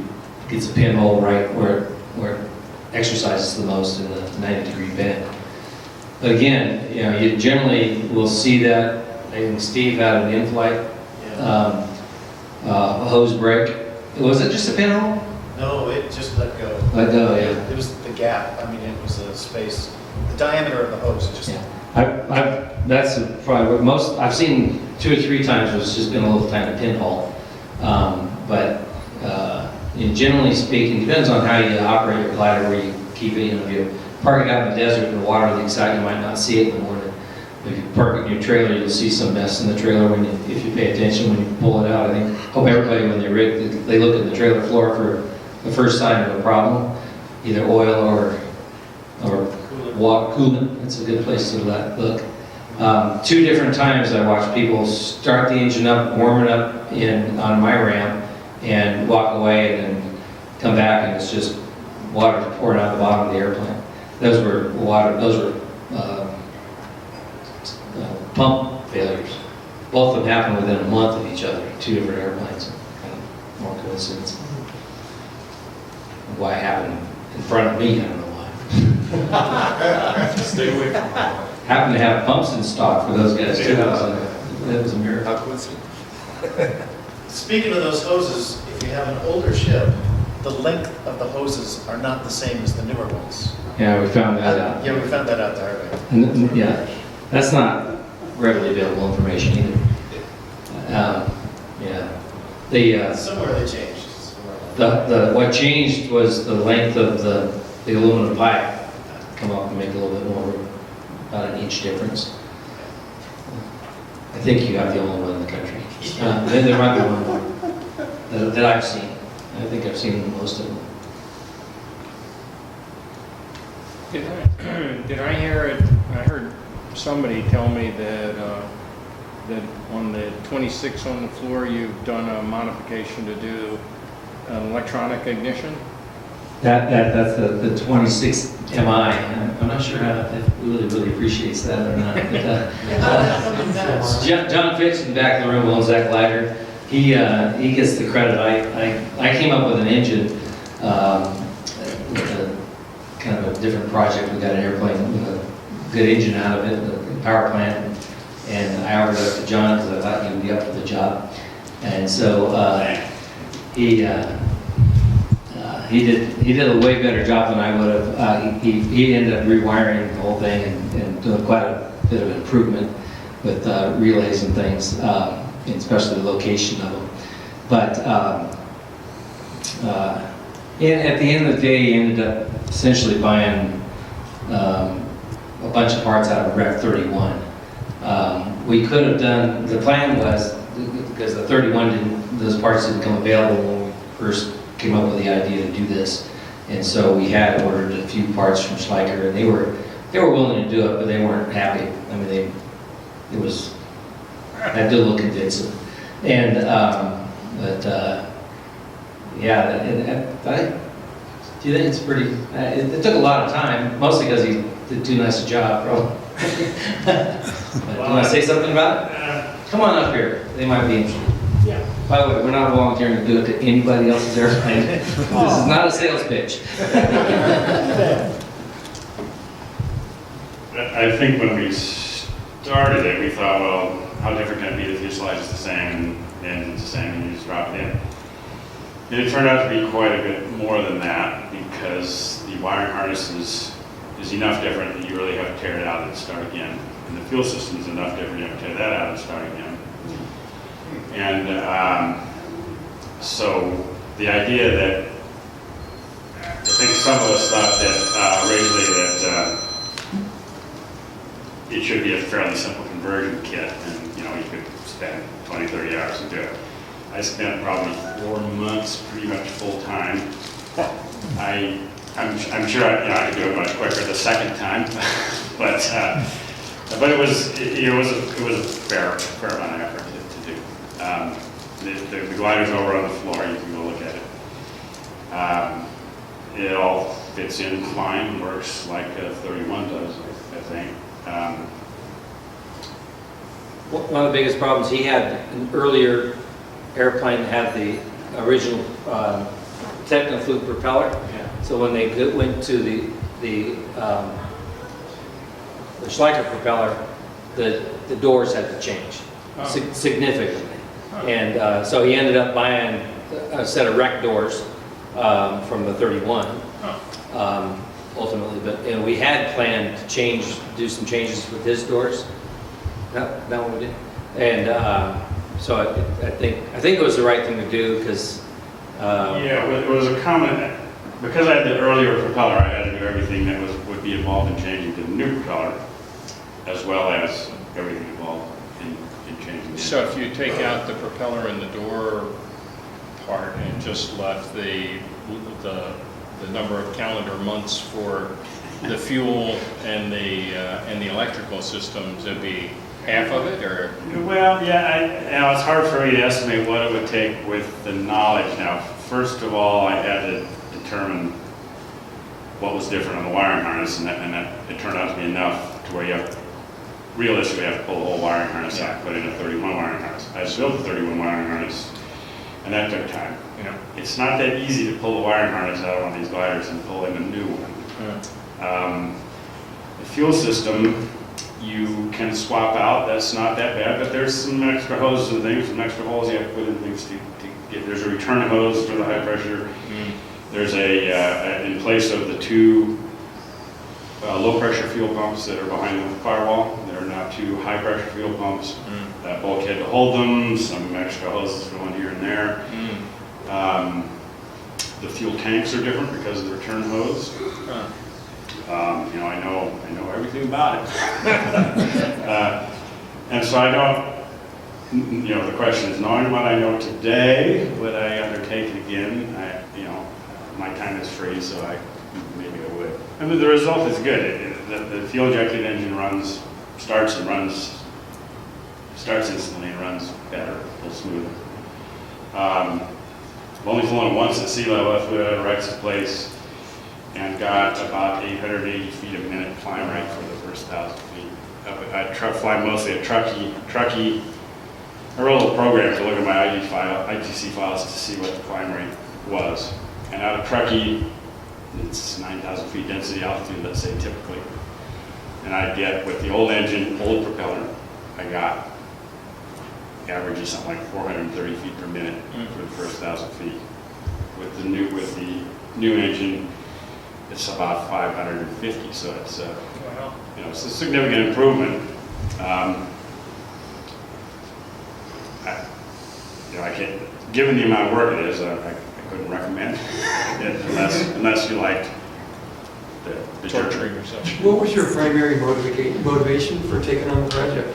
B: gets a pinhole right where it exercises the most in the 90-degree bend. But again, you generally will see that. I think Steve had an in-flight hose break. Was it just a pinhole?
H: No, it just let go.
B: Let go, yeah.
H: It was the gap. I mean, it was the space, the diameter of the hose. Just
B: Yeah. That's probably what most I've seen 2 or 3 times. It's just been a little tiny pinhole, but generally speaking, depends on how you operate your glider, where you keep it. If you park it out in the desert and the water leaks out, you might not see it in the morning. If you park it in your trailer, you'll see some mess in the trailer if you pay attention when you pull it out. I hope everybody, when they rig, they look at the trailer floor for the first sign of a problem, either oil or coolant. It's a good place to look. 2 different times I watched people start the engine up, warm it up on my ramp, and walk away, and then come back and it's just water pouring out the bottom of the airplane. Those were pump failures. Both of them happened within a month of each other, two different airplanes. Kind of more coincidence. Why it happened in front of me, I don't know why.
J: Stay away from it.
B: Happened to have pumps in stock for those guys too. That was a miracle.
G: How coincident.
H: Speaking of those hoses, if you have an older ship, the length of the hoses are not the same as the newer ones.
B: Yeah, we found that out.
H: Yeah, we found that out the hard way.
B: Yeah, that's not readily available information either. Yeah,
H: Somewhere they changed.
B: what changed was the length of the aluminum pipe come up and make a little bit more, about an inch difference. I think you have the only one in the country. There might be one more that I've seen. I think I've seen most of them.
C: Did I hear it? I heard somebody tell me that that on the 26 on the floor, you've done a modification to do an electronic ignition.
B: That's the 26 MI. I'm not sure how that really appreciates that or not. But, John Fitch in the back of the room owns that glider. He gets the credit. I came up with an engine with a kind of a different project. We got an airplane with a good engine out of it, a power plant, and I offered it up to John because I thought he would be up for the job. And so he did a way better job than I would have. He ended up rewiring the whole thing and doing quite a bit of improvement with relays and things, and especially the location of them. But at the end of the day, he ended up essentially buying a bunch of parts out of Rec 31. We could have done, the plan was, because the 31 those parts didn't come available when we first came up with the idea to do this, and so we had ordered a few parts from Schleicher, and they were willing to do it, but they weren't happy. I mean, I had to do a little convincing, and yeah, do you think it's pretty? It took a lot of time, mostly because he did too nice a job, probably. But do you want to say something about it? Come on up here. They might be interested.
E: Yeah.
B: By the way, we're not volunteering to do it to anybody else's airplane. This is not a sales pitch.
K: I think when we started it, we thought, well, how different can it be? The fuselage is the same and the engine's the same and you just drop it in. And it turned out to be quite a bit more than that because the wiring harness is enough different that you really have to tear it out and start again. And the fuel system is enough different you have to tear that out and start again. And so the idea that I think some of us thought that originally that it should be a fairly simple conversion kit, and you could spend 20, 30 hours to do it. I spent probably 4 months, pretty much full time. I'm sure I could do it much quicker the second time, but it was a fair amount of effort to do. The glider's over on the floor. You can go look at it. It all fits in fine, works like a 31 does, I think.
B: One of the biggest problems, he had an earlier airplane that had the original Technofluke propeller.
C: Yeah.
B: So when they went to the Schleicher propeller, the doors had to change significantly. And so he ended up buying a set of rec doors from the 31 ultimately. But we had planned to do some changes with his doors. That what we did. And so I think it was the right thing to do because
K: Yeah, it was a common, because I had the earlier propeller, I had to do everything that would be involved in changing to the new propeller, as well as everything involved in changing.
C: So if you take out the propeller and the door part and just left the number of calendar months for the fuel and the electrical systems, it'd be
L: half of it, or?
K: Well, yeah, it's hard for me to estimate what it would take with the knowledge. Now, first of all, I had to determine what was different on the wiring harness, and it turned out to be enough to where you have, realistically, have to pull the whole wiring harness out, put in a 31 wiring harness. I built a 31 wiring harness, and that took time.
L: Yeah.
K: It's not that easy to pull the wiring harness out of one of these gliders and pull in a new one. The fuel system, you can swap out, that's not that bad, but there's some extra hoses and things, some extra holes you have to put in things to get, there's a return hose for the high pressure. There's in place of the two low pressure fuel pumps that are behind the firewall, there are now two high pressure fuel pumps. That bulkhead to hold them, some extra hoses going here and there. The fuel tanks are different because of the return hose. I know everything about it. And so I don't, the question is, knowing what I know today, would I undertake it again? My time is free, so maybe I would. I mean, the result is good. The fuel injected engine starts instantly and runs better, a little smoother. I've only flown it once at sea level. I flew out of Rex's place and got about 880 feet a minute climb rate for the first 1,000 feet. I fly mostly at Truckee. I wrote a little program to look at my IGC files to see what the climb rate was. And out of Truckee, it's 9,000 feet density altitude, let's say typically. And I get, with the old engine, old propeller, I got averages something like 430 feet per minute for the first 1,000 feet. With the new engine, it's about 550, so it's it's a significant improvement. I can't, given the amount of work it is, I couldn't recommend it unless you liked the
L: Torturing yourself.
M: What was your primary motivation for taking on the project?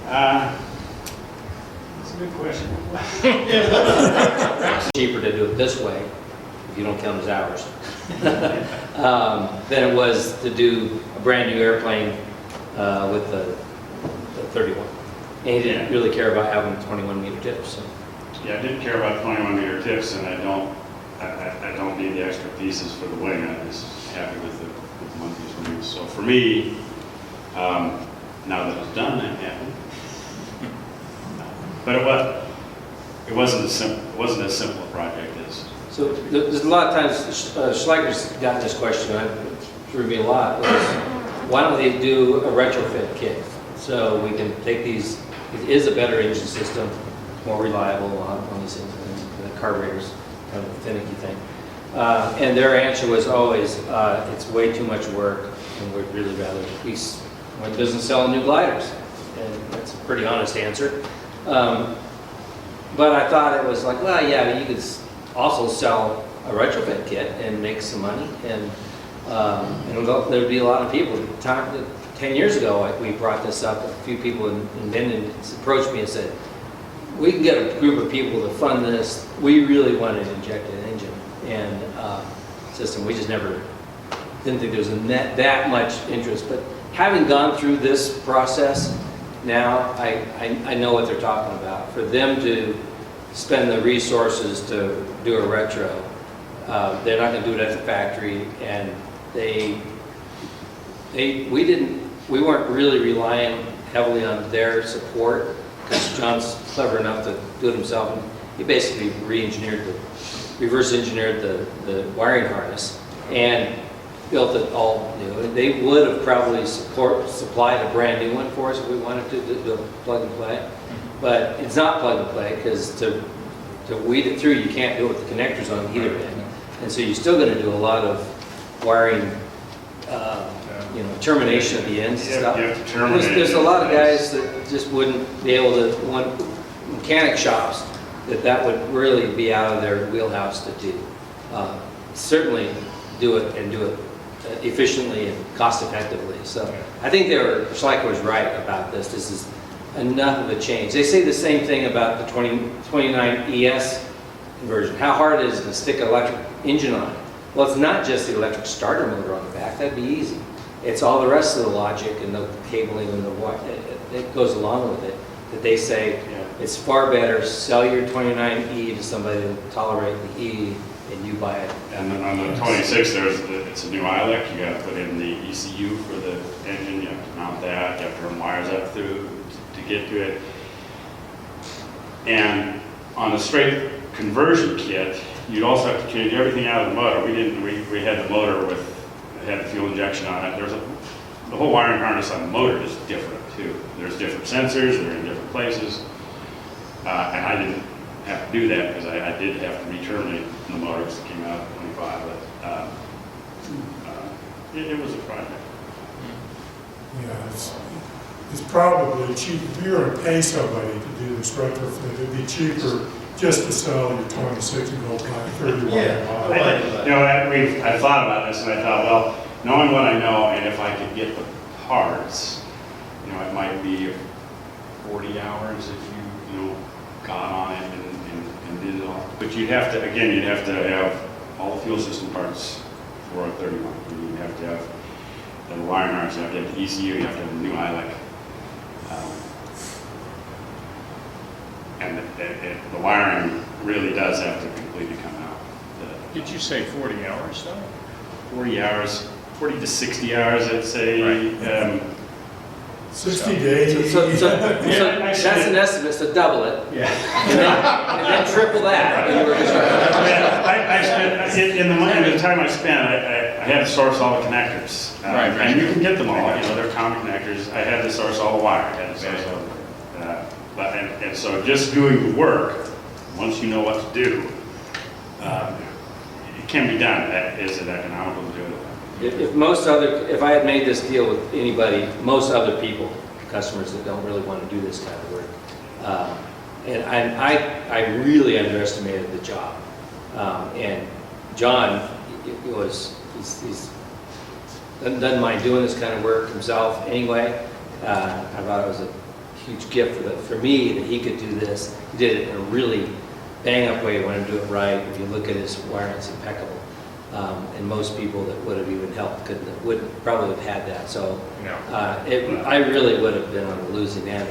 K: That's a good question.
I: Cheaper to do it this way, if you don't count as hours, than it was to do a brand new airplane with the 31. And he didn't really care about having 21 meter tips. So.
K: Yeah, I didn't care about 21 meter tips, and I don't need the extra pieces for the wing. I'm just happy with the monkeys wings. So for me, now that it's done, I'm happy. But it wasn't as simple a project as.
I: So there's a lot of times, Schleicher's gotten this question, it threw me a lot, was why don't they do a retrofit kit? So we can take these, it is a better engine system, more reliable on these things, and the carburetor's kind of a finicky thing. And their answer was always, it's way too much work, and we'd really rather, we went to business selling new gliders. And that's a pretty honest answer. But I thought it was like, well, yeah, but you could also sell a retrofit kit and make some money, and there'd be a lot of people. 10 years ago, we brought this up. A few people in Minden approached me and said, we can get a group of people to fund this. We really want an injected engine and system. We just didn't think there was that much interest. But having gone through this process, now I know what they're talking about. For them to spend the resources to do a retro, they're not going to do it at the factory, and we weren't really relying heavily on their support, because John's clever enough to do it himself, and he basically reverse engineered the wiring harness and built it all new. They would have probably supplied a brand new one for us if we wanted to do a plug and play, but it's not plug and play, because to weed it through, you can't do it with the connectors on either end, and so you're still going to do a lot of wiring, termination at the ends and stuff.
K: You have to terminate.
I: There's a lot of guys that just wouldn't be able to, mechanic shops, that would really be out of their wheelhouse to do. Certainly do it efficiently and cost effectively. So I think Schleicher was right about this. This is enough of a change. They say the same thing about the 29 ES conversion. How hard it is to stick an electric engine on it. Well, it's not just the electric starter motor on the back. That'd be easy. It's all the rest of the logic and the cabling and the what that goes along with it, that they say it's far better sell your 29E to somebody that tolerate the E and you buy it.
K: And then on the 26, it's a new ILEC. You got to put in the ECU for the engine. You have to mount that. You have to run wires up through to get to it. And on the straight conversion kit, you'd also have to change everything out of the motor. We had the motor with, it had the fuel injection on it. The whole wiring harness on the motor is different too. There's different sensors, they're in different places. And I didn't have to do that because I did have to re-terminate the motor because it came out at 25, but it was a project.
F: Yeah, it's probably cheap. If you were to pay somebody to do this retrofit, it'd be cheaper just to sell your 26 and go buy 31.
K: I thought about this and I thought, well, knowing what I know and if I could get the parts, it might be 40 hours if you got on it and did it all. But you'd have to have all the fuel system parts for a 31. You'd have to have the wiring harness, you have to have the ECU, you have to have the new ILEC. And the wiring really does have to completely come out.
C: Did you say 40 hours though?
K: 40 hours, 40 to 60 hours, I'd say.
C: Right.
F: 60 days.
I: So that's an estimate, so double it.
K: Yeah.
I: And then triple that. And you were just
K: I spent, in the time I spent, I had to source all the connectors.
C: Right.
K: And you can get them all, they're common connectors. I had to source all the wire, I had to source all and so just doing the work, once you know what to do, it can be done. Is it economical to do it?
I: If I had made this deal with anybody, most other people, customers that don't really want to do this kind of work, and I really underestimated the job. And John, he's doesn't mind doing this kind of work himself anyway. I thought it was a huge gift for me that he could do this. He did it in a really bang-up way. He wanted to do it right. If you look at his wiring, it's impeccable. And most people that would have even helped wouldn't probably have had that. So I really would have been on the losing end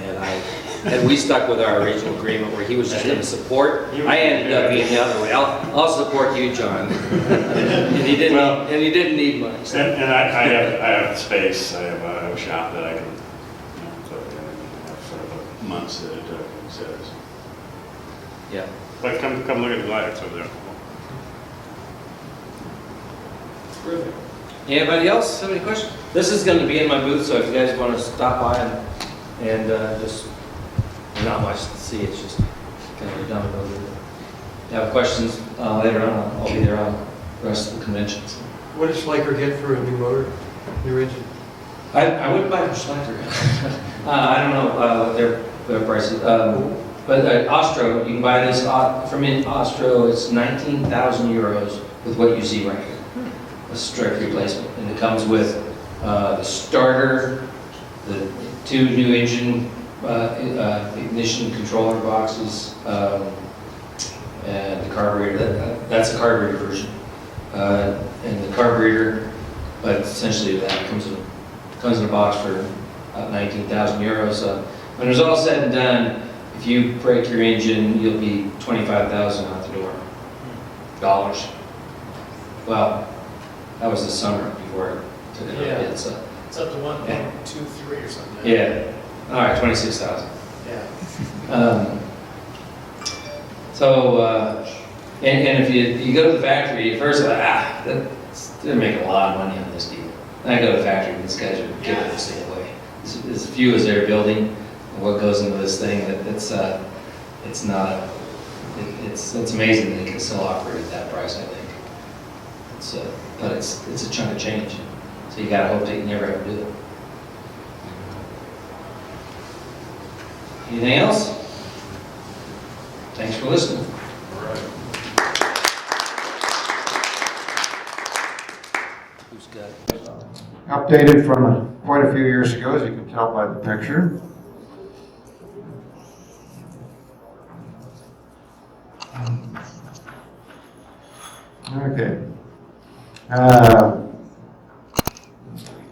I: had we stuck with our original agreement where he was just going to support. I ended up being the other way. I'll support you, John. and he didn't need money. So.
K: And I have space. I have a shop that I can put in and have sort of months that it says.
I: Yeah.
K: But come look at the gliders over there.
I: Perfect. Anybody else have any questions? This is going to be in my booth, so if you guys want to stop by and just, not much to see, it's just kind of a dumb over there. If you have questions later on, I'll be there on the rest of the conventions.
M: What does Schleicher get for a new motor, new engine?
I: I wouldn't buy from Schleicher. I don't know what their prices. But Ostro, you can buy this from Ostro. It's 19,000 euros with what you see right here. A strike replacement, and it comes with the starter, the 2 new engine ignition controller boxes, and the carburetor. That's a carburetor version, and the carburetor. But essentially, that comes in a box for about 19,000 euros. When it's all said and done, if you break your engine, you'll be 25,000 out the door. Dollars. Well. That was the summer before I took it up.
H: It's up to 1.23 or something.
I: Yeah. All right, 26,000.
H: Yeah.
I: And if you go to the factory, at first they're making a lot of money on this deal. And I go to the factory, and these guys are giving this thing away. As few as they're building, and what goes into this thing, it's amazing that they can still operate at that price, I think. But it's a chunk of change, so you gotta hope that you never have to do it. Anything else? Thanks for listening.
J: All right.
I: Who's got it?
D: Updated from quite a few years ago, as you can tell by the picture. Okay.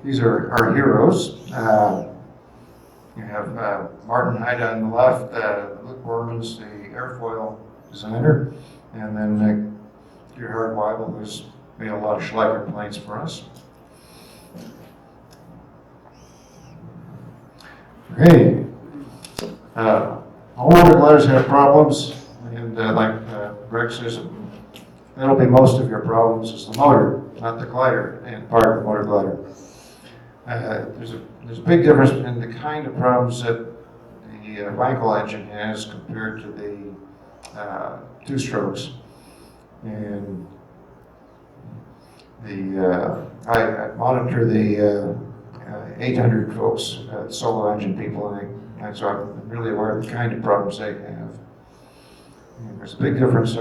L: these are our heroes. You have Martin Hyde on the left, Luke Borman's the airfoil designer, and then Gerhard Weibel, who's made a lot of Schleicher planes for us. Okay. All motorgliders have problems, and like Greg says, that'll be most of your problems is the motor, not the glider, and part of the motor glider. There's a big difference in the kind of problems that the Wankel engine has compared to the two strokes. And I monitor the 800 folks, solo engine people, and so I'm really aware of the kind of problems they have. And there's a big difference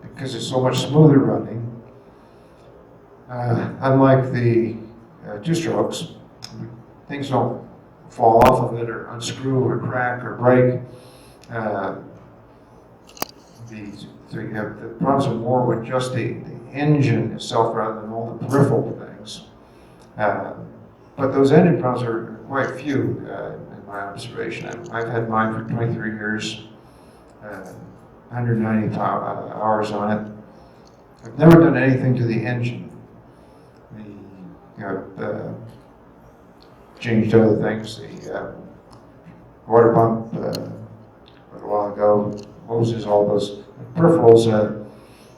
L: because it's so much smoother running. Unlike the two strokes, things don't fall off of it or unscrew or crack or break. So you have the problems are more with just the engine itself rather than all the peripheral things. But those engine problems are quite few in my observation. I've had mine for 23 years, 190 hours on it. I've never done anything to the engine. Changed other things, the water pump a while ago, hoses, all those peripherals.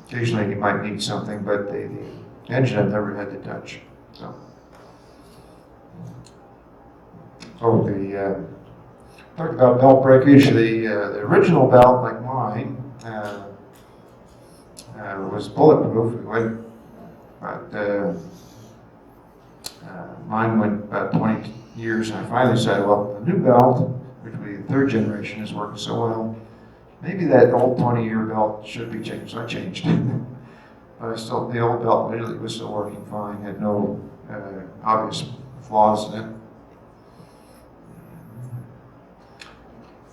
L: Occasionally you might need something, but the engine I've never had to touch. So, talked about belt breakage. The original belt, like mine, was bulletproof. It went about. Mine went about 20 years, and I finally decided, well, the new belt, which would be the third generation, is working so well, maybe that old 20-year belt should be changed. So I changed it. But the old belt really was still working fine, had no obvious flaws in it.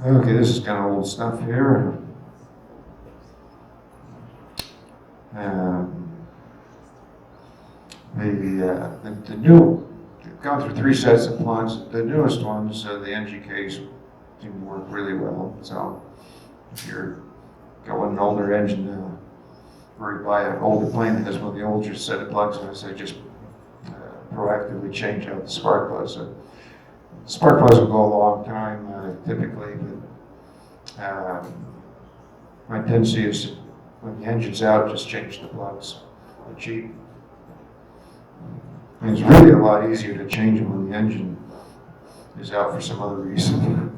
L: Okay, this is kind of old stuff here. The new, we've gone through 3 sets of plugs. The newest ones, the NGKs, seem to work really well. So if you're going an older engine, or you buy an older plane that has one of the older set of plugs, I say just proactively change out the spark plugs. So spark plugs will go a long time typically, but my tendency is to, when the engine's out, just change the plugs. They're cheap. And it's really a lot easier to change them when the engine is out for some other reason.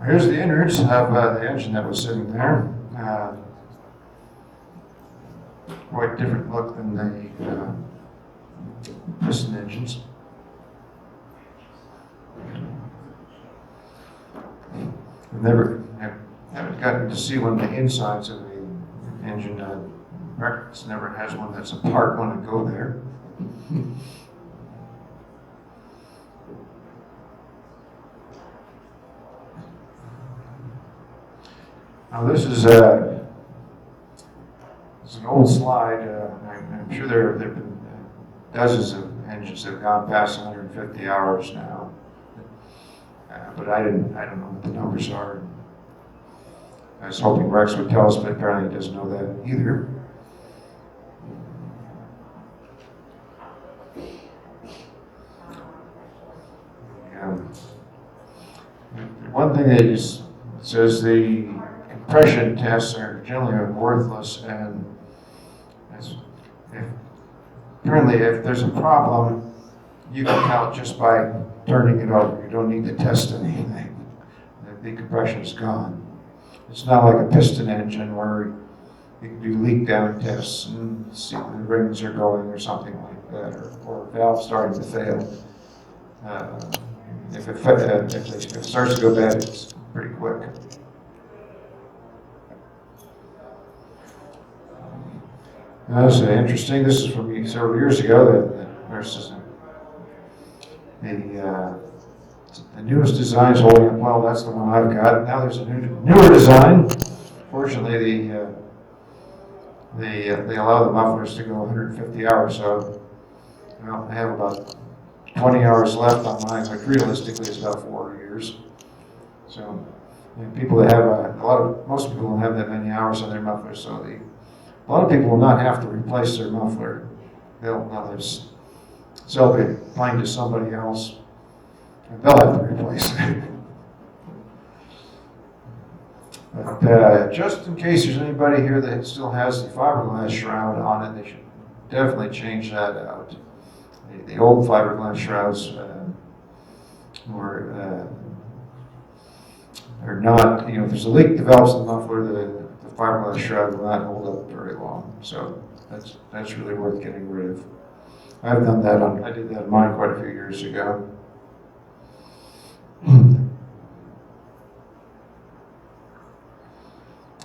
L: Here's the innards of the engine that was sitting there. Quite different look than the piston engines. Haven't gotten to see one of the insides of the engine. Records never has one that's apart when I go there. Now this is it's an old slide. I'm sure there have been dozens of engines that have gone past 150 hours now, but I don't know what the numbers are. I was hoping Rex would tell us, but apparently he doesn't know that either. One thing that says the compression tests are generally worthless, and apparently if there's a problem, you can count just by turning it over. You don't need to test anything. The compression is gone. It's not like a piston engine where you can do leak down tests and see if the rings are going or something like that, or valve starting to fail. If it starts to go bad, it's pretty quick. That's interesting. This is from several years ago. The newest design is holding up well. That's the one I've got. Now there's a newer design. Fortunately, they allow the mufflers to go 150 hours, so I have about 20 hours left on mine, which realistically is about 4 years. So people that have most people don't have that many hours on their mufflers, so a lot of people will not have to replace their muffler. They'll sell the plane to somebody else, and they'll have to replace it. But just in case there's anybody here that still has the fiberglass shroud on it, they should definitely change that out. The old fiberglass shrouds are not, if there's a leak develops in the muffler, the fiberglass shroud will not hold up very long. So that's really worth getting rid of. I've done that I did that on mine quite a few years ago.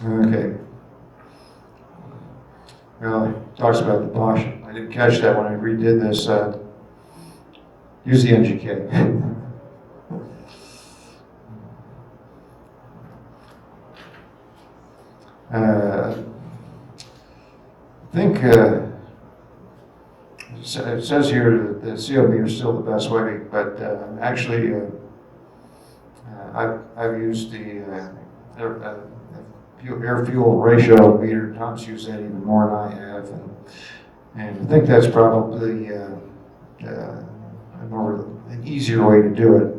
L: Okay. Well, it talks about the Bosch. I didn't catch that when I redid this. Use the NGK. I think it says here that the CO meter is still the best way, but actually I've used the air-fuel ratio meter. Tom's used that even more than I have, and I think that's probably an easier way to do it,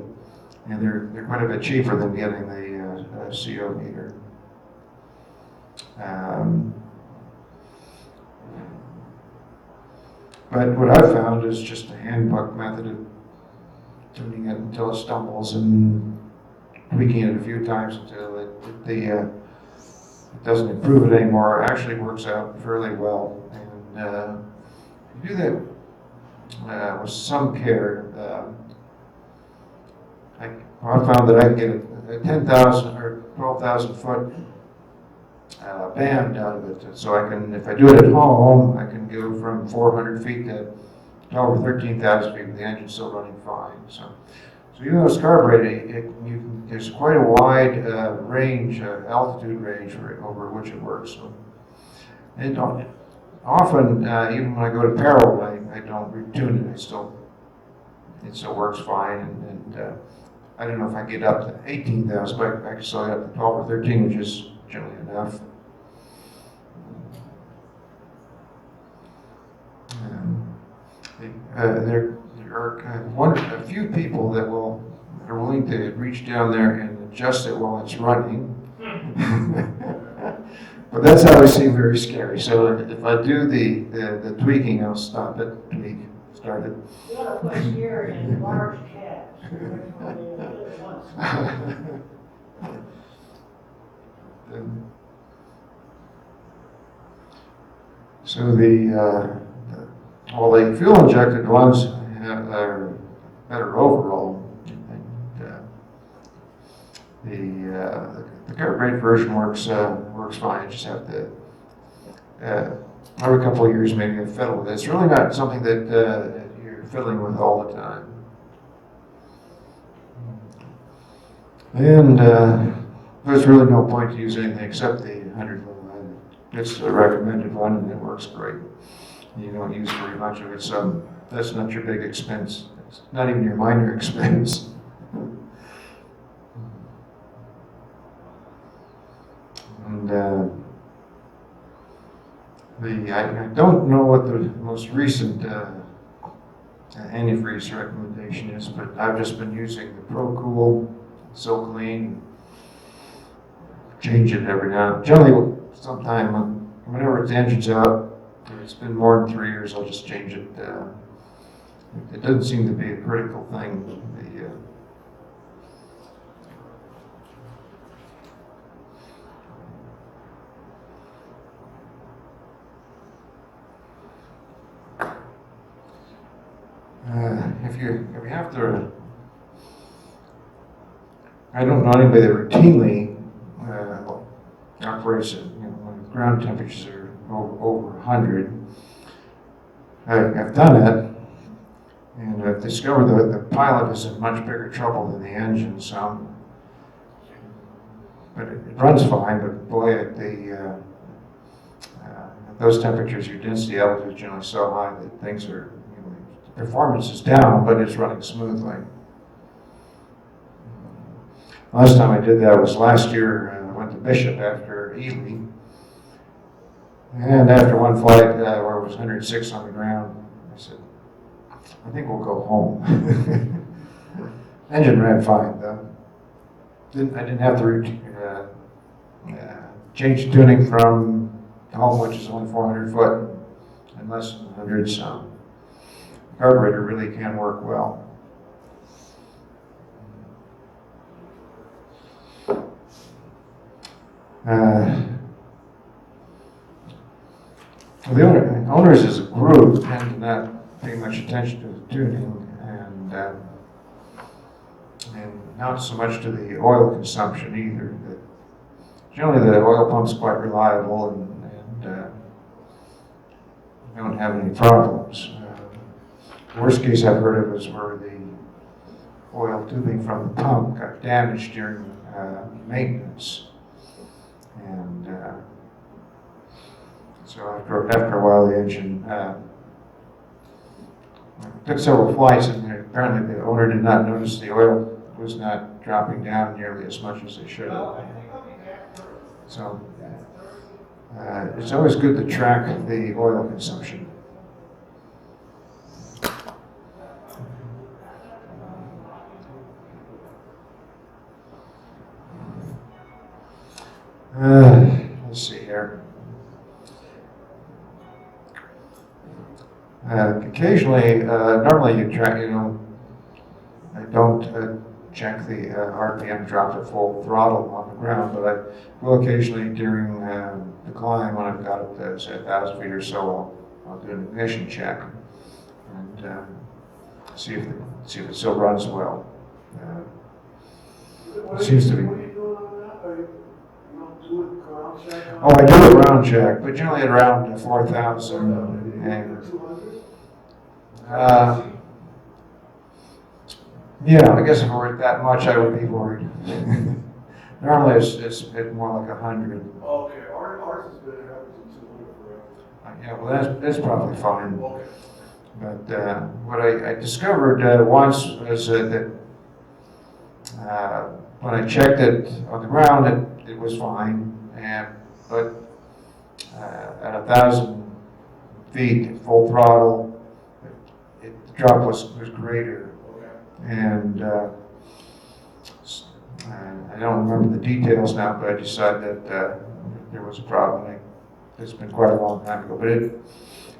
L: and they're quite a bit cheaper than getting the CO meter. But what I've found is just a handbook method of tuning it until it stumbles and tweaking it a few times until it doesn't improve it anymore. It actually works out fairly well. And if you do that with some care, I found that I can get a 10,000 or 12,000 foot band out of it. So I can, if I do it at home, I can go from 400 feet to 12 or 13,000 feet with the engine still running fine. So even though it's carbureted, there's quite a wide range, altitude range over which it works. So, and often, even when I go to peril, I don't retune it. It still works fine. And I don't know if I get up to 18,000, but I can still get up to 12 or 13, which is generally enough. There are a few people that are willing to reach down there and adjust it while it's running. But that's always seemed very scary. So if I do the tweaking, I'll stop it, start it.
E: You ought to put here in large caps.
L: So the fuel injected ones are better overall. And the carbureted version works fine. You just have to every couple of years maybe fiddle with it. It's really not something that you're fiddling with all the time. And there's really no point to use anything except the 100 millimeter. It's a recommended one, and it works great. You don't use very much of it, so that's not your big expense. It's not even your minor expense. And I don't know what the most recent antifreeze recommendation is, but I've just been using the ProCool, so clean. Change it every now and then. Generally, sometime whenever the engine's out, if it's been more than 3 years, I'll just change it. It doesn't seem to be a critical thing. If you have to, I don't know anybody that routinely operates it, when ground temperatures are over 100. I've done it, and I've discovered that the pilot is in much bigger trouble than the engine. So, but it runs fine. But boy, at those temperatures, your density altitude is generally so high that things are, the performance is down, but it's running smoothly. Last time I did that was last year. I went to Bishop after Ely. And after one flight where it was 106 on the ground, I said, I think we'll go home. Engine ran fine, though. I didn't have to change tuning from home, which is only 400 foot, and less than 100, so the carburetor really can work well. The owners as a group tend to not pay much attention to the tuning and not so much to the oil consumption either. Generally, the oil pump's quite reliable and don't have any problems. The worst case I've heard of is where the oil tubing from the pump got damaged during maintenance. And so after a while, the engine took several flights, and apparently the owner did not notice the oil was not dropping down nearly as much as it should have. So it's always good to track the oil consumption. Let's see here. Occasionally, normally you track, I don't check the RPM drop to full throttle on the ground, but I will occasionally during the climb when I've got it to say 1,000 feet or so, I'll do an ignition check and see if it still runs well. It seems to be. Oh, I do a ground check, but generally at around 4,000. Yeah, I guess if it were that much, I would be worried. Normally, it's more like 100.
N: Okay, ours has been averaging 200 forever.
L: Yeah, well, that's probably fine. Okay. But what I discovered once was that when I checked it on the ground, it was fine. But at 1,000 feet, full throttle, the drop was greater. And I don't remember the details now, but I decided that there was a problem. It's been quite a long time ago, but it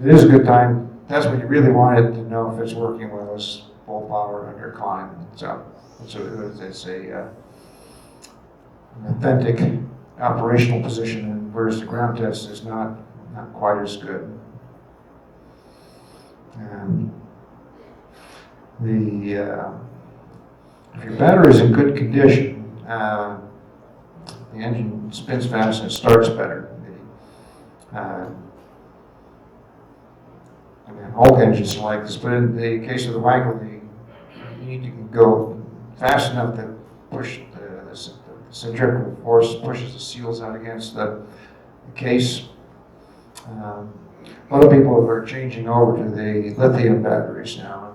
L: is a good time. That's when you really wanted to know if it's working well, is full power under climb. So it's an authentic operational position, whereas the ground test is not quite as good. If your battery is in good condition, the engine spins fast and it starts better. Hulk engines are like this, but in the case of the Wankel, you need to go fast enough to push the centrifugal force pushes the seals out against the case. A lot of people are changing over to the lithium batteries now,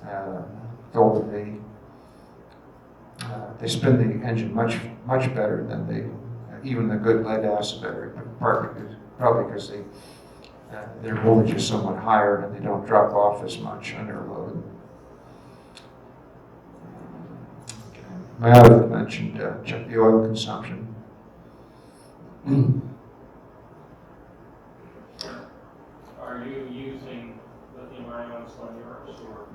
L: and told that they spin the engine much better than even the good lead acid battery. Probably because their voltage is somewhat higher and they don't drop off as much under load. My other mentioned check the oil consumption.
C: Are you using lithium ions on yours, or?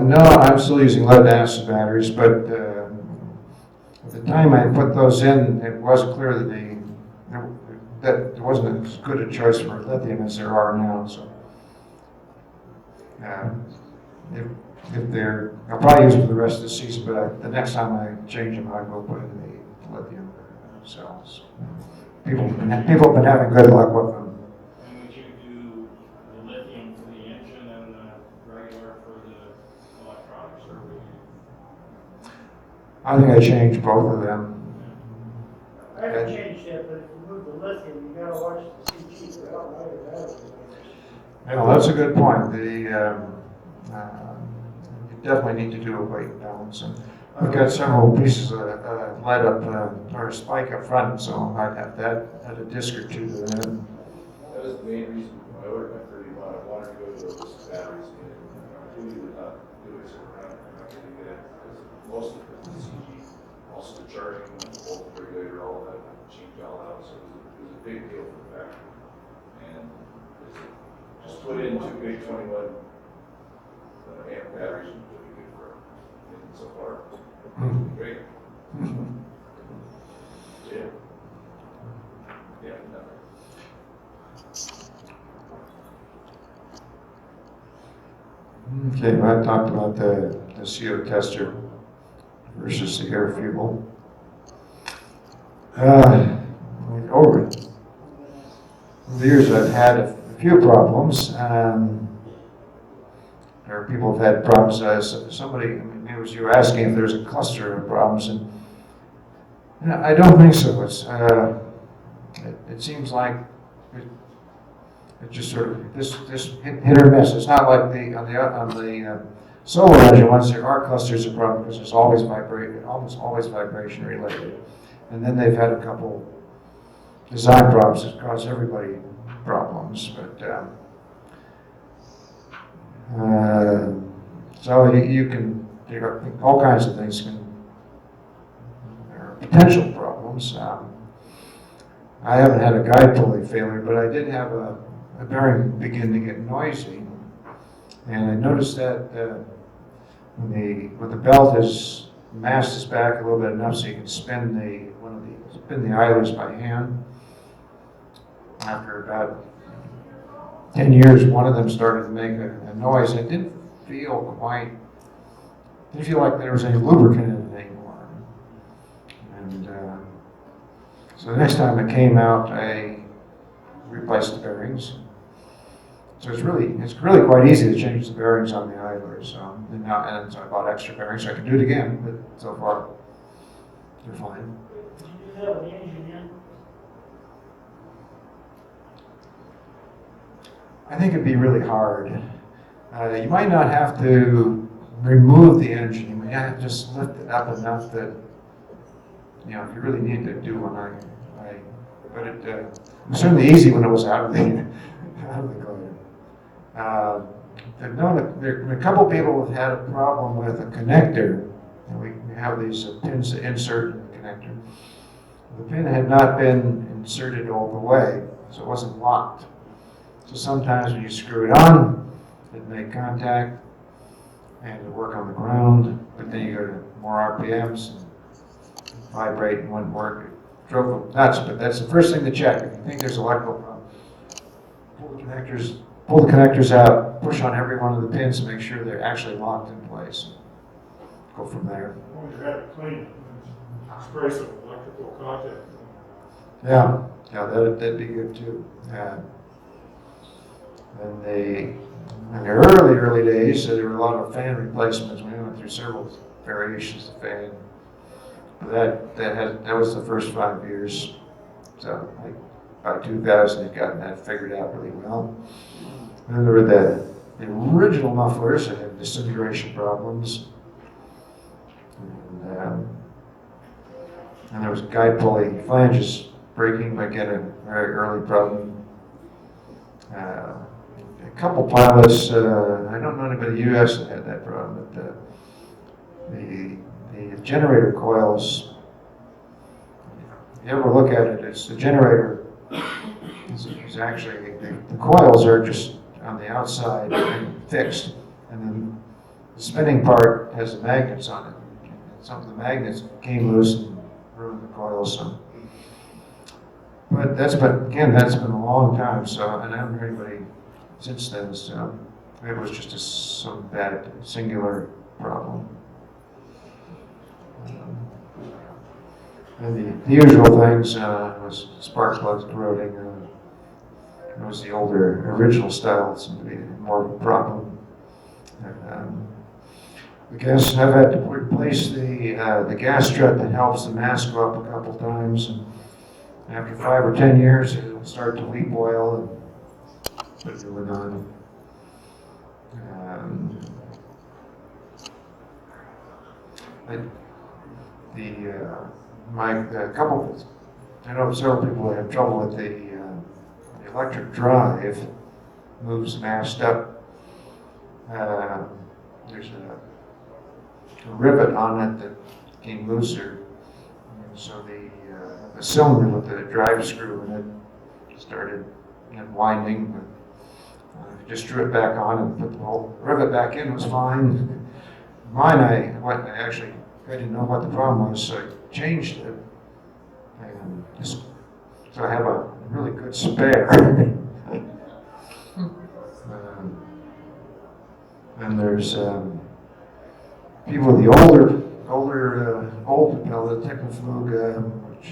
L: No, I'm still using lead acid batteries, but at the time I put those in, it wasn't clear that there wasn't as good a choice for lithium as there are now. So if I'll probably use them for the rest of the season, but the next time I change them, I will put in the lithium cells. People have been having good luck with them.
C: And would you do the lithium for the engine and the regular for the electronics, or would you?
L: I think I changed both of them.
E: I haven't changed yet, but if you move the lithium, you gotta watch the CG for how light it is.
L: Well, that's a good point. You definitely need to do a weight balance. And I've got several pieces of lead up, or spike up front, so I'd have that at a disc or two to them.
G: That is the main reason I ordered my 31. I wanted to go to those batteries and really would not do it. So I'm not going to get it because most of it is CG. Also the charging, the voltage regulator, all of that changed all out. So it was a big deal for the factory. And just put in two big 21 amp batteries and it'll be good for it so far. Great. Yeah. Yeah, nothing.
L: Okay, well, I talked about the CO tester versus the air fuel. Over the years, I've had a few problems. Or people have had problems. Somebody, I mean, it was you asking if there's a cluster of problems, and you know, I don't think so. It seems like it just sort of this hit or miss. It's not like on the solar engine ones. There are clusters of problems because there's always almost always vibration related. And then they've had a couple design problems that cause everybody problems. But so you can, all kinds of things are potential problems. I haven't had a guide pulley failure, but I did have a bearing begin to get noisy. And I noticed that when the belt is mast is back a little bit enough so you can spin the idlers by hand. After about 10 years, one of them started to make a noise. It didn't feel like there was any lubricant in it anymore. And so the next time it came out, I replaced the bearings. So it's really quite easy to change the bearings on the idlers. So I bought extra bearings so I can do it again, but so far they're fine.
E: Did you have the engine in?
L: I think it'd be really hard. You might not have to remove the engine. You might have to just lift it up enough that, you know, if you really need to do one, but it was certainly easy when it was out of the glider. I've known there are a couple people have had a problem with a connector. And we have these pins to insert in the connector. The pin had not been inserted all the way, so it wasn't locked. So sometimes when you screw it on, it'd make contact and it'd work on the ground, but then you go to more RPMs and vibrate and wouldn't work. It drove them nuts, but that's the first thing to check. If you think there's electrical problem, pull the connectors out, push on every one of the pins to make sure they're actually locked in place. Go from there.
F: Well, you have it clean, spray some electrical contact.
L: Yeah, that'd be good too. In the early days, there were a lot of fan replacements. We went through several variations of fan. But that was the first 5 years. So by 2000, they'd gotten that figured out really well. And then there were the original mufflers that had disintegration problems. And there was guide pulley flanges breaking, but again, a very early problem. A couple pilots, I don't know anybody in the U.S. that had that problem, but the generator coils, if you ever look at it, it's the generator is actually, the coils are just on the outside and fixed, and then the spinning part has the magnets on it. Some of the magnets came loose and ruined the coils. So. But that's been a long time, so, and I haven't heard anybody since then, so it was just some bad singular problem. And the usual things was spark plugs corroding. It was the older original style that seemed to be more of a problem. I guess I've had to replace the gas strut that helps the mast go up a couple times. After 5 or 10 years, it'll start to leak oil and put a new one on. I know several people have trouble with the electric drive, moves mast up. There's a rivet on it that came looser, and so the cylinder with the drive screw in it started winding. But just drew it back on and put the whole rivet back in, was fine. Mine, I didn't know what the problem was, so I changed it. And so I have a really good spare. And there's people with the old propeller, the Technoflug, which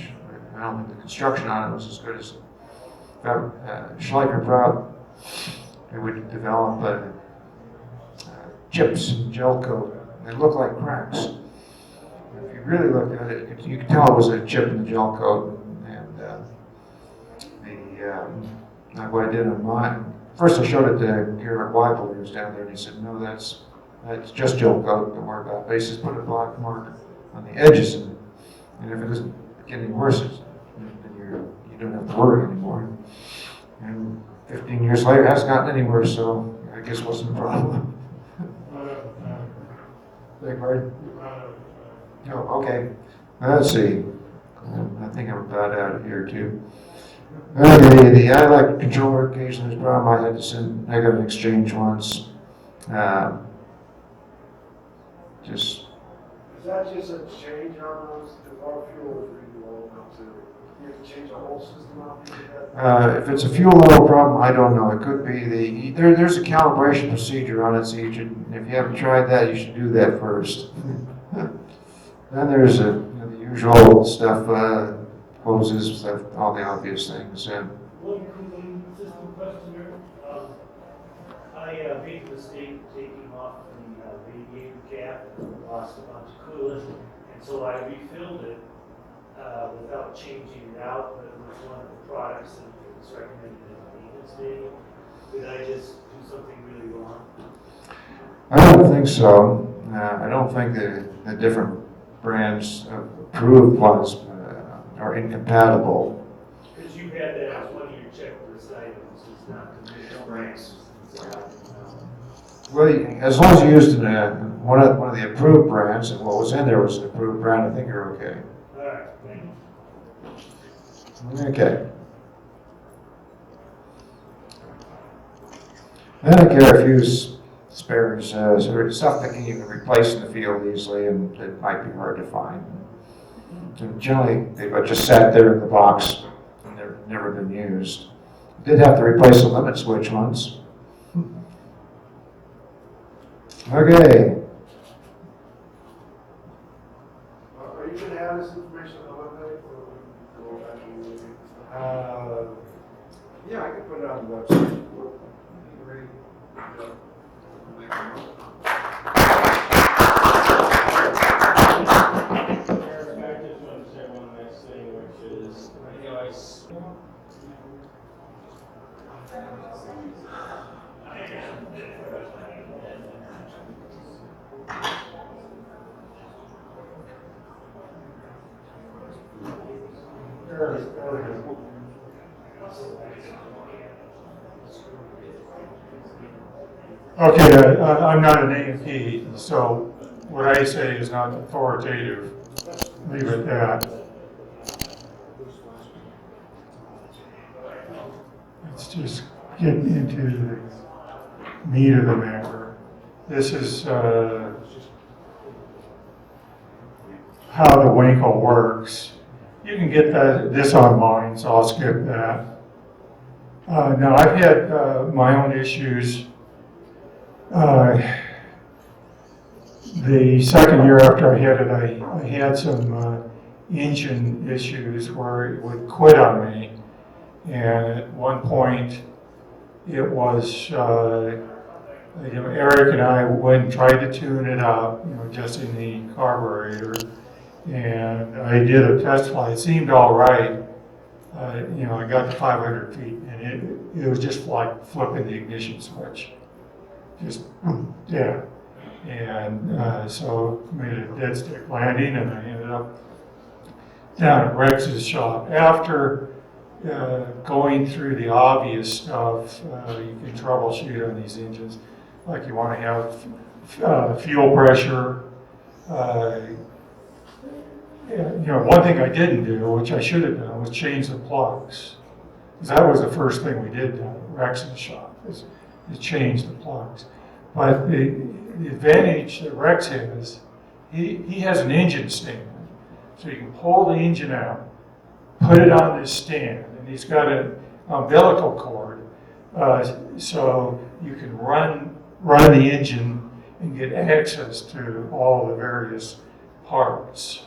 L: I don't think the construction on it was as good as Schleicher brought. They would develop chips and gel coat. They look like cracks. If you really looked at it, you could tell it was a chip in the gel coat. And what I did on mine, first I showed it to Garrett Weibel, who was down there, and he said, "No, that's just gel coat. Don't worry about it. They just put a black mark on the edges, and if it doesn't get any worse, then you don't have to worry anymore." And 15 years later, it hasn't gotten any worse, so I guess it wasn't a problem. Beg pardon? Oh, okay. Let's see. I think I'm about out of here too. Okay, the I-like controller occasionally is a problem. I had to send, I got an exchange once. Just.
N: Is that just a change on those? Because our fuel is really low now too. You have to change the whole system out?
L: If it's a fuel level problem, I don't know. It could be there's a calibration procedure on it, so if you haven't tried that, you should do that first. Then there's the usual stuff, hoses, stuff, all the obvious things.
O: One system question here. I made the mistake of taking off the radiator cap and lost a bunch of coolant, and so I refilled it without changing it out, but it was one of the products that was recommended in the maintenance manual. Did I just do something really wrong?
L: I don't think so. I don't think the different brands of approved ones are incompatible.
O: Because you had that as one of your checklist items, is not to make brands.
L: Well, as long as you used one of the approved brands, and what was in there was an approved brand, I think you're okay.
O: All right, thank you.
L: Okay. Then I carry a few spares, sort of stuff that you can replace in the field easily, and it might be hard to find. And generally, they've just sat there in the box and they've never been used. Did have to replace a limit switch once. Okay.
N: Are you going to have this information on the website? Yeah, I can put it on the website.
F: Okay, I'm not an A&P, so what I say is not authoritative. Leave it at that. Let's just get into the meat of the matter. This is how the winkle works. You can get this online, so I'll skip that. Now, I've had my own issues. The second year after I had it, I had some engine issues where it would quit on me. And at one point, it was, Eric and I went and tried to tune it up, just in the carburetor. And I did a test flight. It seemed all right. I got to 500 feet, and it was just like flipping the ignition switch. Just, yeah. And so made a dead stick landing, and I ended up down at Rex's shop. After going through the obvious stuff, you can troubleshoot on these engines. Like you want to have fuel pressure. One thing I didn't do, which I should have done, was change the plugs. Because that was the first thing we did down at Rex's shop, is change the plugs. But the advantage that Rex has, he has an engine stand. So you can pull the engine out, put it on this stand, and he's got an umbilical cord, so you can run the engine and get access to all the various parts.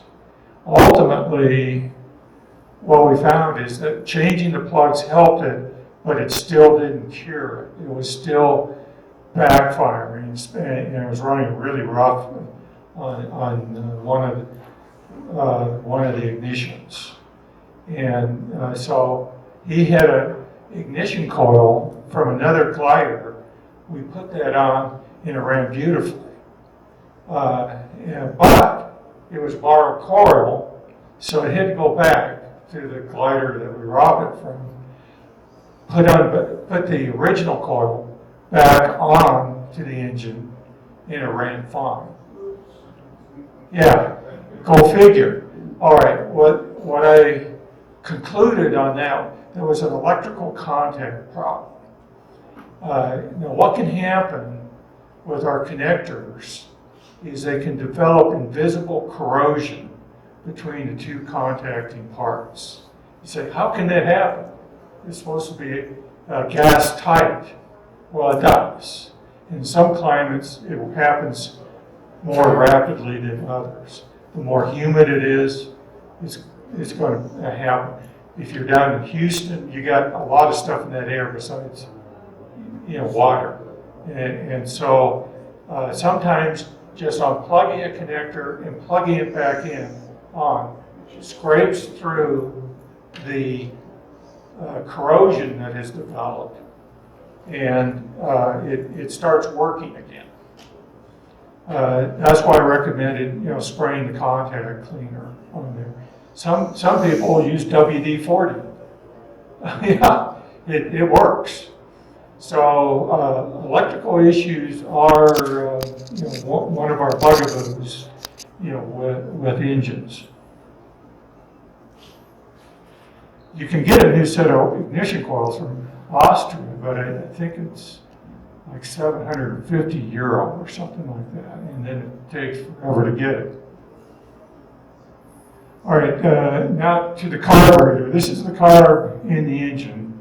F: Ultimately, what we found is that changing the plugs helped it, but it still didn't cure it. It was still backfiring, and it was running really rough on one of the ignitions. And so he had an ignition coil from another glider. We put that on, and it ran beautifully. But it was borrowed coil, so it had to go back to the glider that we robbed it from. Put the original coil back on to the engine, and it ran fine. Yeah, go figure. All right, what I concluded on that, there was an electrical contact problem. Now, what can happen with our connectors is they can develop invisible corrosion between the two contacting parts. You say, how can that happen? It's supposed to be gas tight. Well, it does. In some climates, it happens more rapidly than others. The more humid it is, it's going to happen. If you're down in Houston, you got a lot of stuff in that air besides, water. And so sometimes just unplugging a connector and plugging it back on scrapes through the corrosion that has developed, and it starts working again. That's why I recommended, spraying the contact cleaner on there. Some people use WD-40. Yeah, it works. So electrical issues are one of our bugaboos, with engines. You can get a new set of ignition coils from Austria, but I think it's like €750 or something like that, and then it takes forever to get it. All right, now to the carburetor. This is the carb in the engine,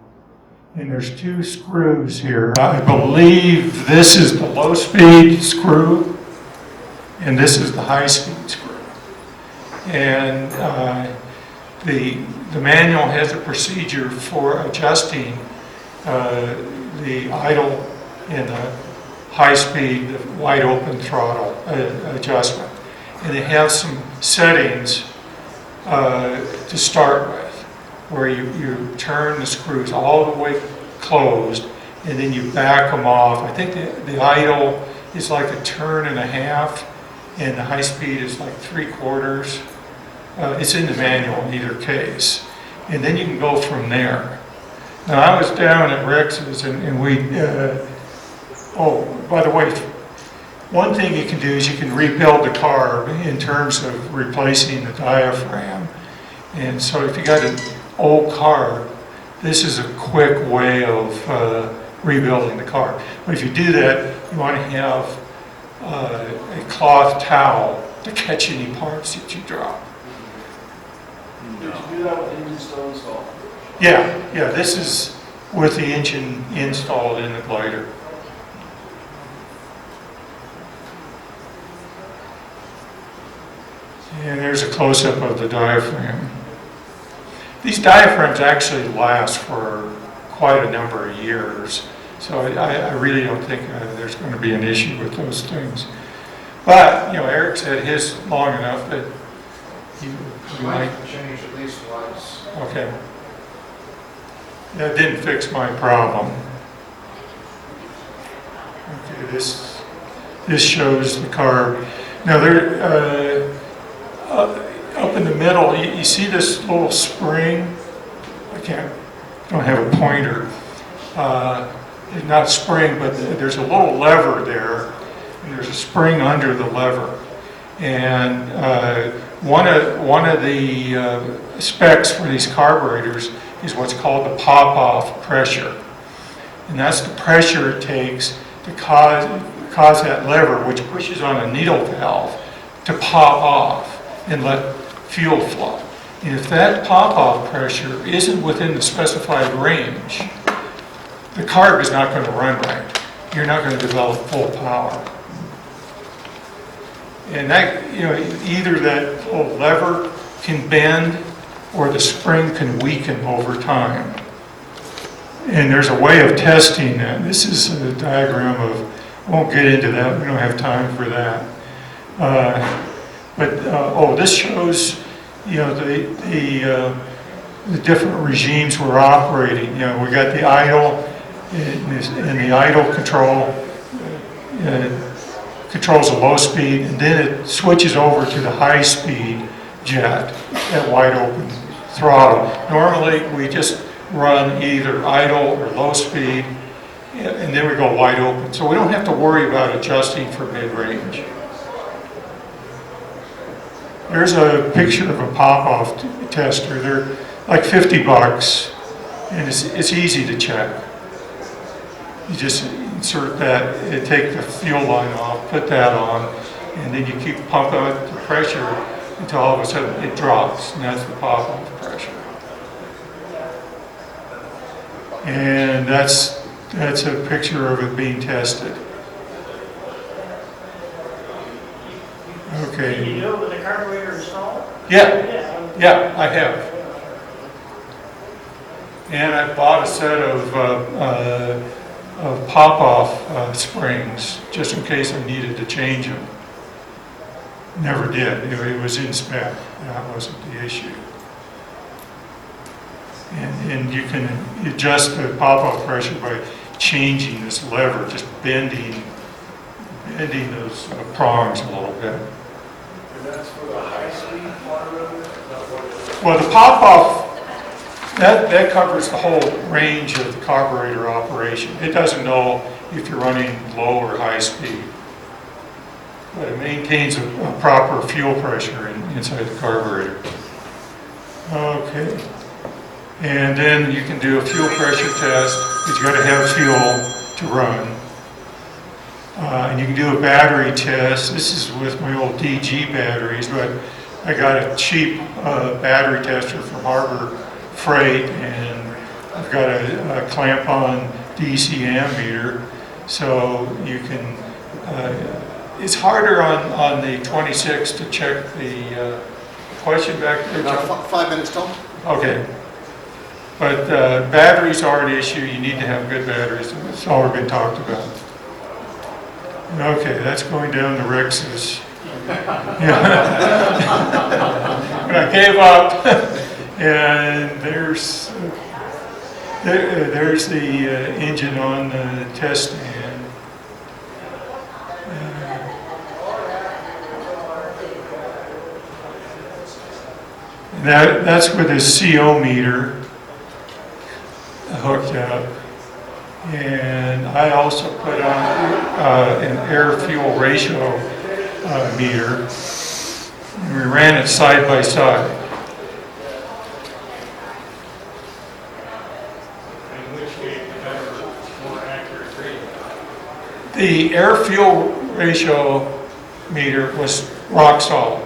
F: and there's two screws here. I believe this is the low-speed screw, and this is the high-speed screw. And the manual has a procedure for adjusting the idle and the high-speed, the wide-open throttle adjustment. And they have some settings to start with, where you turn the screws all the way closed, and then you back them off. I think the idle is like a turn and a half, and the high-speed is like 3/4. It's in the manual in either case. And then you can go from there. Now, I was down at Rex's, and we, by the way, one thing you can do is you can rebuild the carb in terms of replacing the diaphragm. And so if you got an old carb, this is a quick way of rebuilding the carb. But if you do that, you want to have a cloth towel to catch any parts that you drop.
N: Did you do that with engine still installed?
F: Yeah, this is with the engine installed in the glider. And there's a close-up of the diaphragm. These diaphragms actually last for quite a number of years, so I really don't think there's going to be an issue with those things. But, Eric said his long enough that you might
D: change at least once.
F: Okay. That didn't fix my problem. Okay, this shows the carb. Now there, up in the middle, you see this little spring? Don't have a pointer. Not a spring, but there's a little lever there, and there's a spring under the lever. And one of the specs for these carburetors is what's called the pop-off pressure. And that's the pressure it takes to cause that lever, which pushes on a needle valve, to pop off and let fuel flow. And if that pop-off pressure isn't within the specified range, the carb is not going to run right. You're not going to develop full power. And that, either that little lever can bend or the spring can weaken over time. And there's a way of testing that. This is a diagram of, I won't get into that, we don't have time for that. This shows, the different regimes we're operating. We got the idle, and the idle controls a low speed, and then it switches over to the high speed jet at wide open throttle. Normally we just run either idle or low speed, and then we go wide open. So we don't have to worry about adjusting for mid-range. There's a picture of a pop-off tester. They're like $50, and it's easy to check. You just insert that, take the fuel line off, put that on, and then you keep pumping up the pressure until all of a sudden it drops, and that's the pop-off pressure. And that's a picture of it being tested. Okay.
E: Can you do it with the carburetor installed?
F: Yeah, I have. And I bought a set of pop-off springs just in case I needed to change them. Never did. It was in spec. That wasn't the issue. And you can adjust the pop-off pressure by changing this lever, just bending those prongs a little bit.
N: And that's for the high-speed part of it?
F: Well, the pop-off, that covers the whole range of the carburetor operation. It doesn't know if you're running low or high speed, but it maintains a proper fuel pressure inside the carburetor. Okay. And then you can do a fuel pressure test, because you got to have fuel to run. And you can do a battery test. This is with my old DG batteries, but I got a cheap battery tester from Harbor Freight, and I've got a clamp-on DC ammeter, so you can. It's harder on the 26 to check the question back there.
H: About 5 minutes, Tom.
F: Okay. But batteries are an issue. You need to have good batteries. It's already been talked about. Okay, that's going down to Rex's. But I gave up, and there's the engine on the test stand. That's with his CO meter hooked up. And I also put on an air-fuel ratio meter. And we ran it side by side.
C: In which gave the better, more accurate reading?
F: The air-fuel ratio meter was rock solid.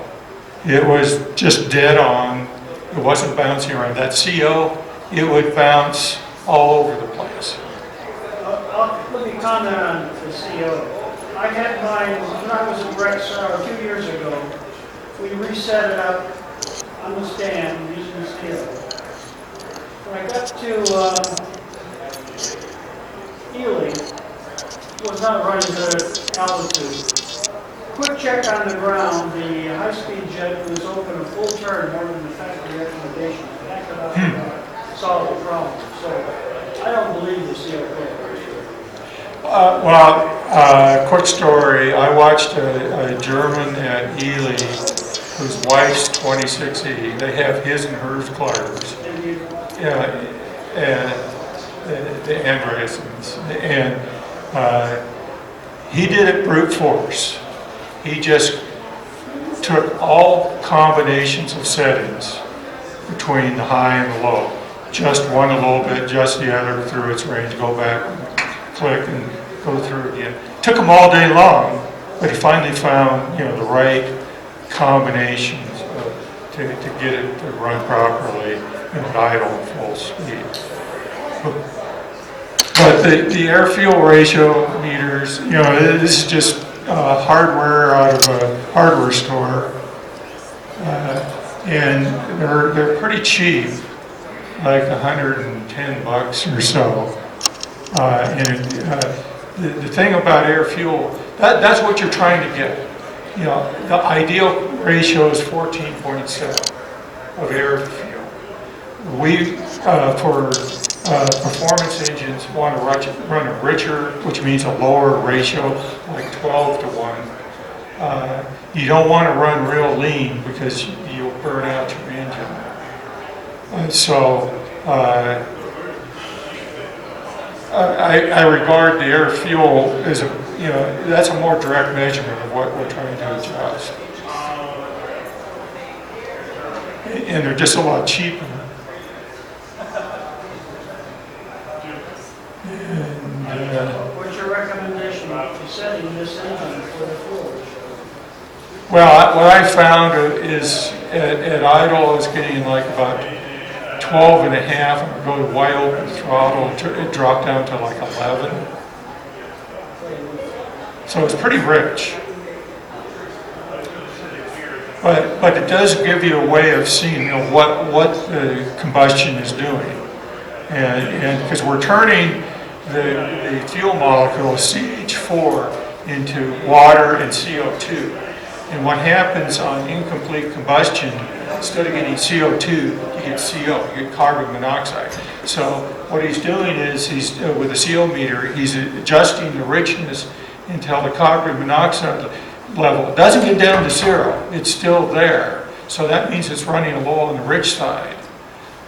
F: It was just dead on. It wasn't bouncing around. That CO, it would bounce all over the place.
E: Let me comment on the CO. I had mine when I was at Rex 2 years ago. We reset it up on the stand using the steel. When I got to Ely, it was not running good at altitude. Quick check on the ground, the high-speed jet was open a full turn more than the factory recommendation. Back it up. solve the problem. So I don't believe the CLP.
F: Quick story. I watched a German at Ely whose wife's 26E. They have his and hers gliders. And the Andreassens. And he did it brute force. He just took all combinations of settings between the high and the low. Just one a little bit, just the other through its range, go back, click, and go through again. Took him all day long, but he finally found, the right combinations to get it to run properly and at idle full speed. But the air-fuel ratio meters, this is just hardware out of a hardware store, and they're pretty cheap, like $110 or so. The thing about air-fuel, that's what you're trying to get. The ideal ratio is 14.7 of air-fuel. We, for performance engines, want to run a richer, which means a lower ratio, like 12 to 1. You don't want to run real lean because you'll burn out your engine. I regard the air fuel as that's a more direct measurement of what we're trying to adjust. And they're just a lot cheaper.
E: What's your recommendation for setting this engine for the fuel?
F: Well, what I found is at idle, I was getting like about 12 and a half, and I go to wide open throttle, it dropped down to like 11. So it's pretty rich. But it does give you a way of seeing what the combustion is doing. And because we're turning the fuel molecule CH4 into water and CO2. And what happens on incomplete combustion, instead of getting CO2, you get CO, you get carbon monoxide. So what he's doing is with a CO meter, he's adjusting the richness until the carbon monoxide level doesn't get down to zero, it's still there. So that means it's running a little on the rich side.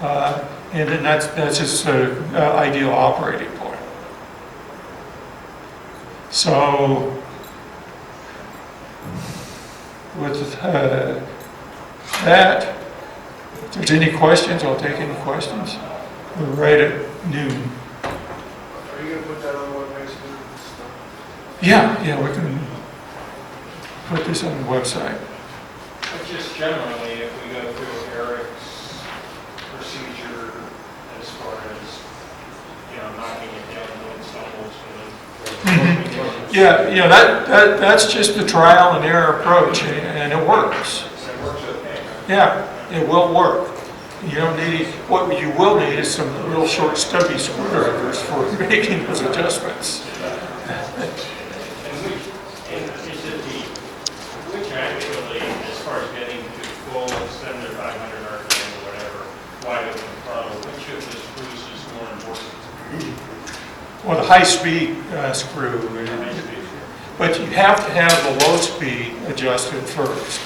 F: And then that's his ideal operating point. So with that, if there's any questions, I'll take any questions. We're right at noon.
N: Are you going to put that on the website?
F: Yeah, we can put this on the website.
C: But just generally, if we go through Eric's procedure as far as, knocking it down when it stumbles.
F: Yeah, that's just the trial and error approach, and it works.
C: It works okay.
F: Yeah, it will work. You don't need, what you will need is some real short stubby screwdrivers for making those adjustments.
C: Which actually, as far as getting to full extended 500 RPM or whatever, wide open throttle, which of the screws is more important?
F: Well, the high-speed screw, but you have to have the low speed adjusted first.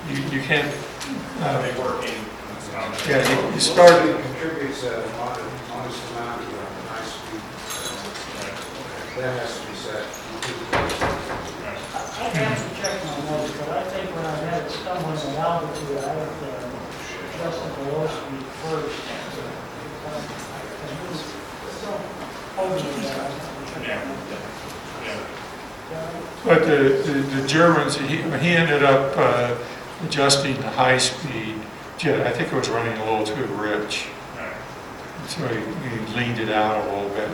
F: You can't.
C: They working.
F: You start.
D: It contributes a modest amount of high speed. That has to be set.
E: I have to check my notes, but I think when I had it stumbling in altitude, I had to adjust the low speed first.
F: But the Germans, he ended up adjusting the high speed jet. I think it was running a little too rich. So he leaned it out a little bit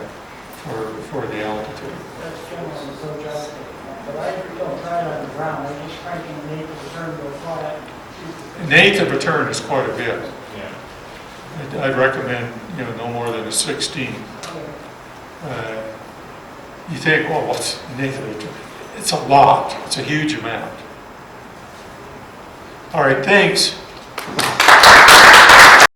F: for the altitude.
E: That's generally so just, but I don't try it on the ground, I just crank in the eighth of a turn to go flat.
F: An eighth of a turn is quite a bit.
C: Yeah.
F: I'd recommend, no more than a 16. You think, well, what's an eighth of a turn? It's a lot. It's a huge amount. All right, thanks.